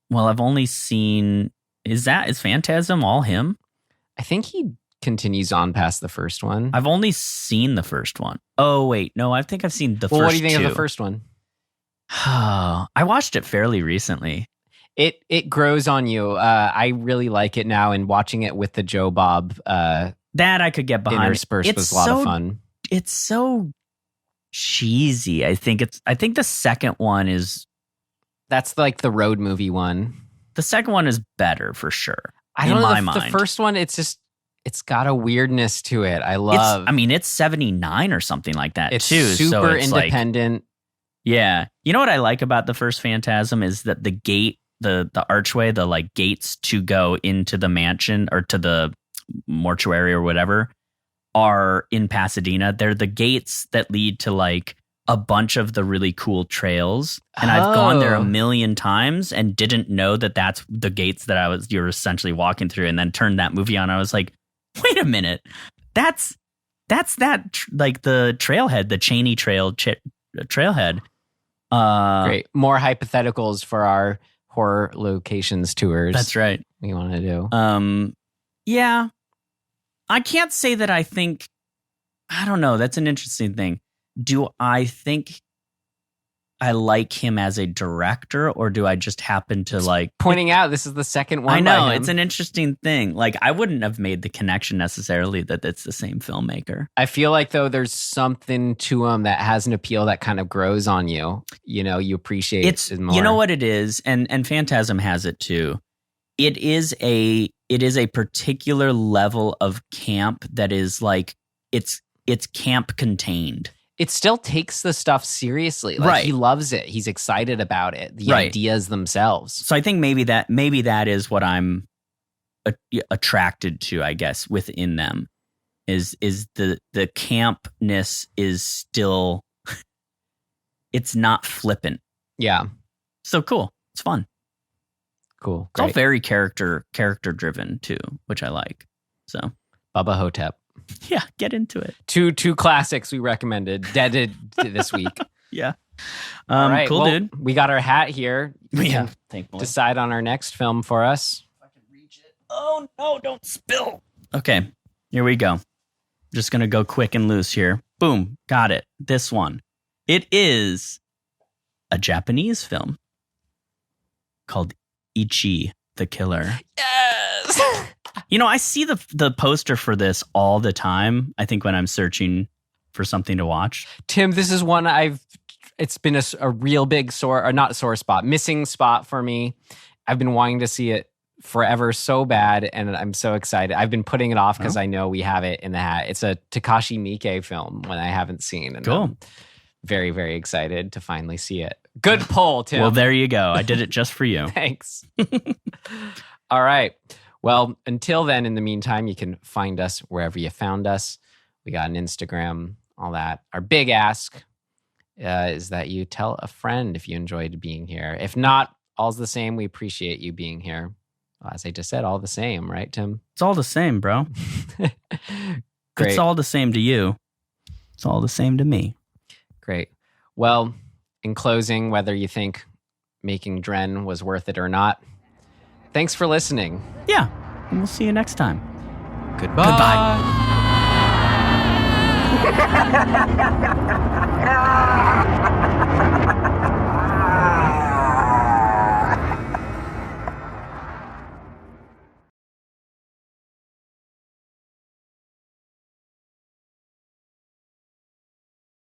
Well, I've only seen. Is Phantasm all him? I think he continues on past the first one. I've only seen the first one. Oh, wait. No, I think I've seen the first two. What do you think of the first one? I watched it fairly recently. It grows on you. I really like it now, and watching it with the Joe Bob that I could get behind. Interspersed was a lot of fun. It's so cheesy. I think the second one is. That's like the road movie one. The second one is better for sure. I don't know. The first one, it's got a weirdness to it. It's 79 or something like that it's too. Super so it's independent. Yeah. You know what I like about the first Phantasm is that the gate, the archway, the like gates to go into the mansion or to the mortuary or whatever are in Pasadena. They're the gates that lead to like a bunch of the really cool trails. And I've gone there a million times and didn't know that that's the gates that you're essentially walking through, and then turned that movie on. I was like, wait a minute. That's like the trailhead, the Cheney trailhead. Great. More hypotheticals for our horror locations tours. That's right. We want to do. Yeah. I can't say that I think, I don't know. That's an interesting thing. Do I think I like him as a director, or do I just happen to like Pointing out this is the second one. I know by him. it's an interesting thing. Like I wouldn't have made the connection necessarily that it's the same filmmaker. I feel like though there's something to him that has an appeal that kind of grows on you. You know, you appreciate it more. You know what it is, and Phantasm has it too. It is a particular level of camp that is like it's camp contained. It still takes the stuff seriously. Like he loves it. He's excited about it. The ideas themselves. So I think maybe that is what I'm attracted to, I guess, within them is the campness is still it's not flippant. Yeah. So cool. It's fun. Cool. It's all very character driven too, which I like. So Bubba Ho-Tep. Yeah, get into it. Two classics we recommended deaded this week. Yeah. All right, cool, dude. We got our hat here. You can thankfully. decide on our next film for us. If I can reach it. Oh no, don't spill. Okay, here we go. Just gonna go quick and loose here. Boom, got it. This one. It is a Japanese film called Ichi the Killer. Yes. You know, I see the poster for this all the time. I think when I'm searching for something to watch. Tim, this is one it's been a real big missing spot for me. I've been wanting to see it forever so bad, and I'm so excited. I've been putting it off because I know we have it in the hat. It's a Takashi Miike film when I haven't seen. And cool. I'm very, very excited to finally see it. Good pull, Tim. Well, there you go. I did it just for you. Thanks. All right. Well, until then, in the meantime, you can find us wherever you found us. We got an Instagram, all that. Our big ask is that you tell a friend if you enjoyed being here. If not, all's the same. We appreciate you being here. Well, as I just said, all the same, right, Tim? It's all the same, bro. Great. It's all the same to you. It's all the same to me. Great. Well, in closing, whether you think making Dren was worth it or not, thanks for listening. Yeah, and we'll see you next time. Goodbye. Goodbye.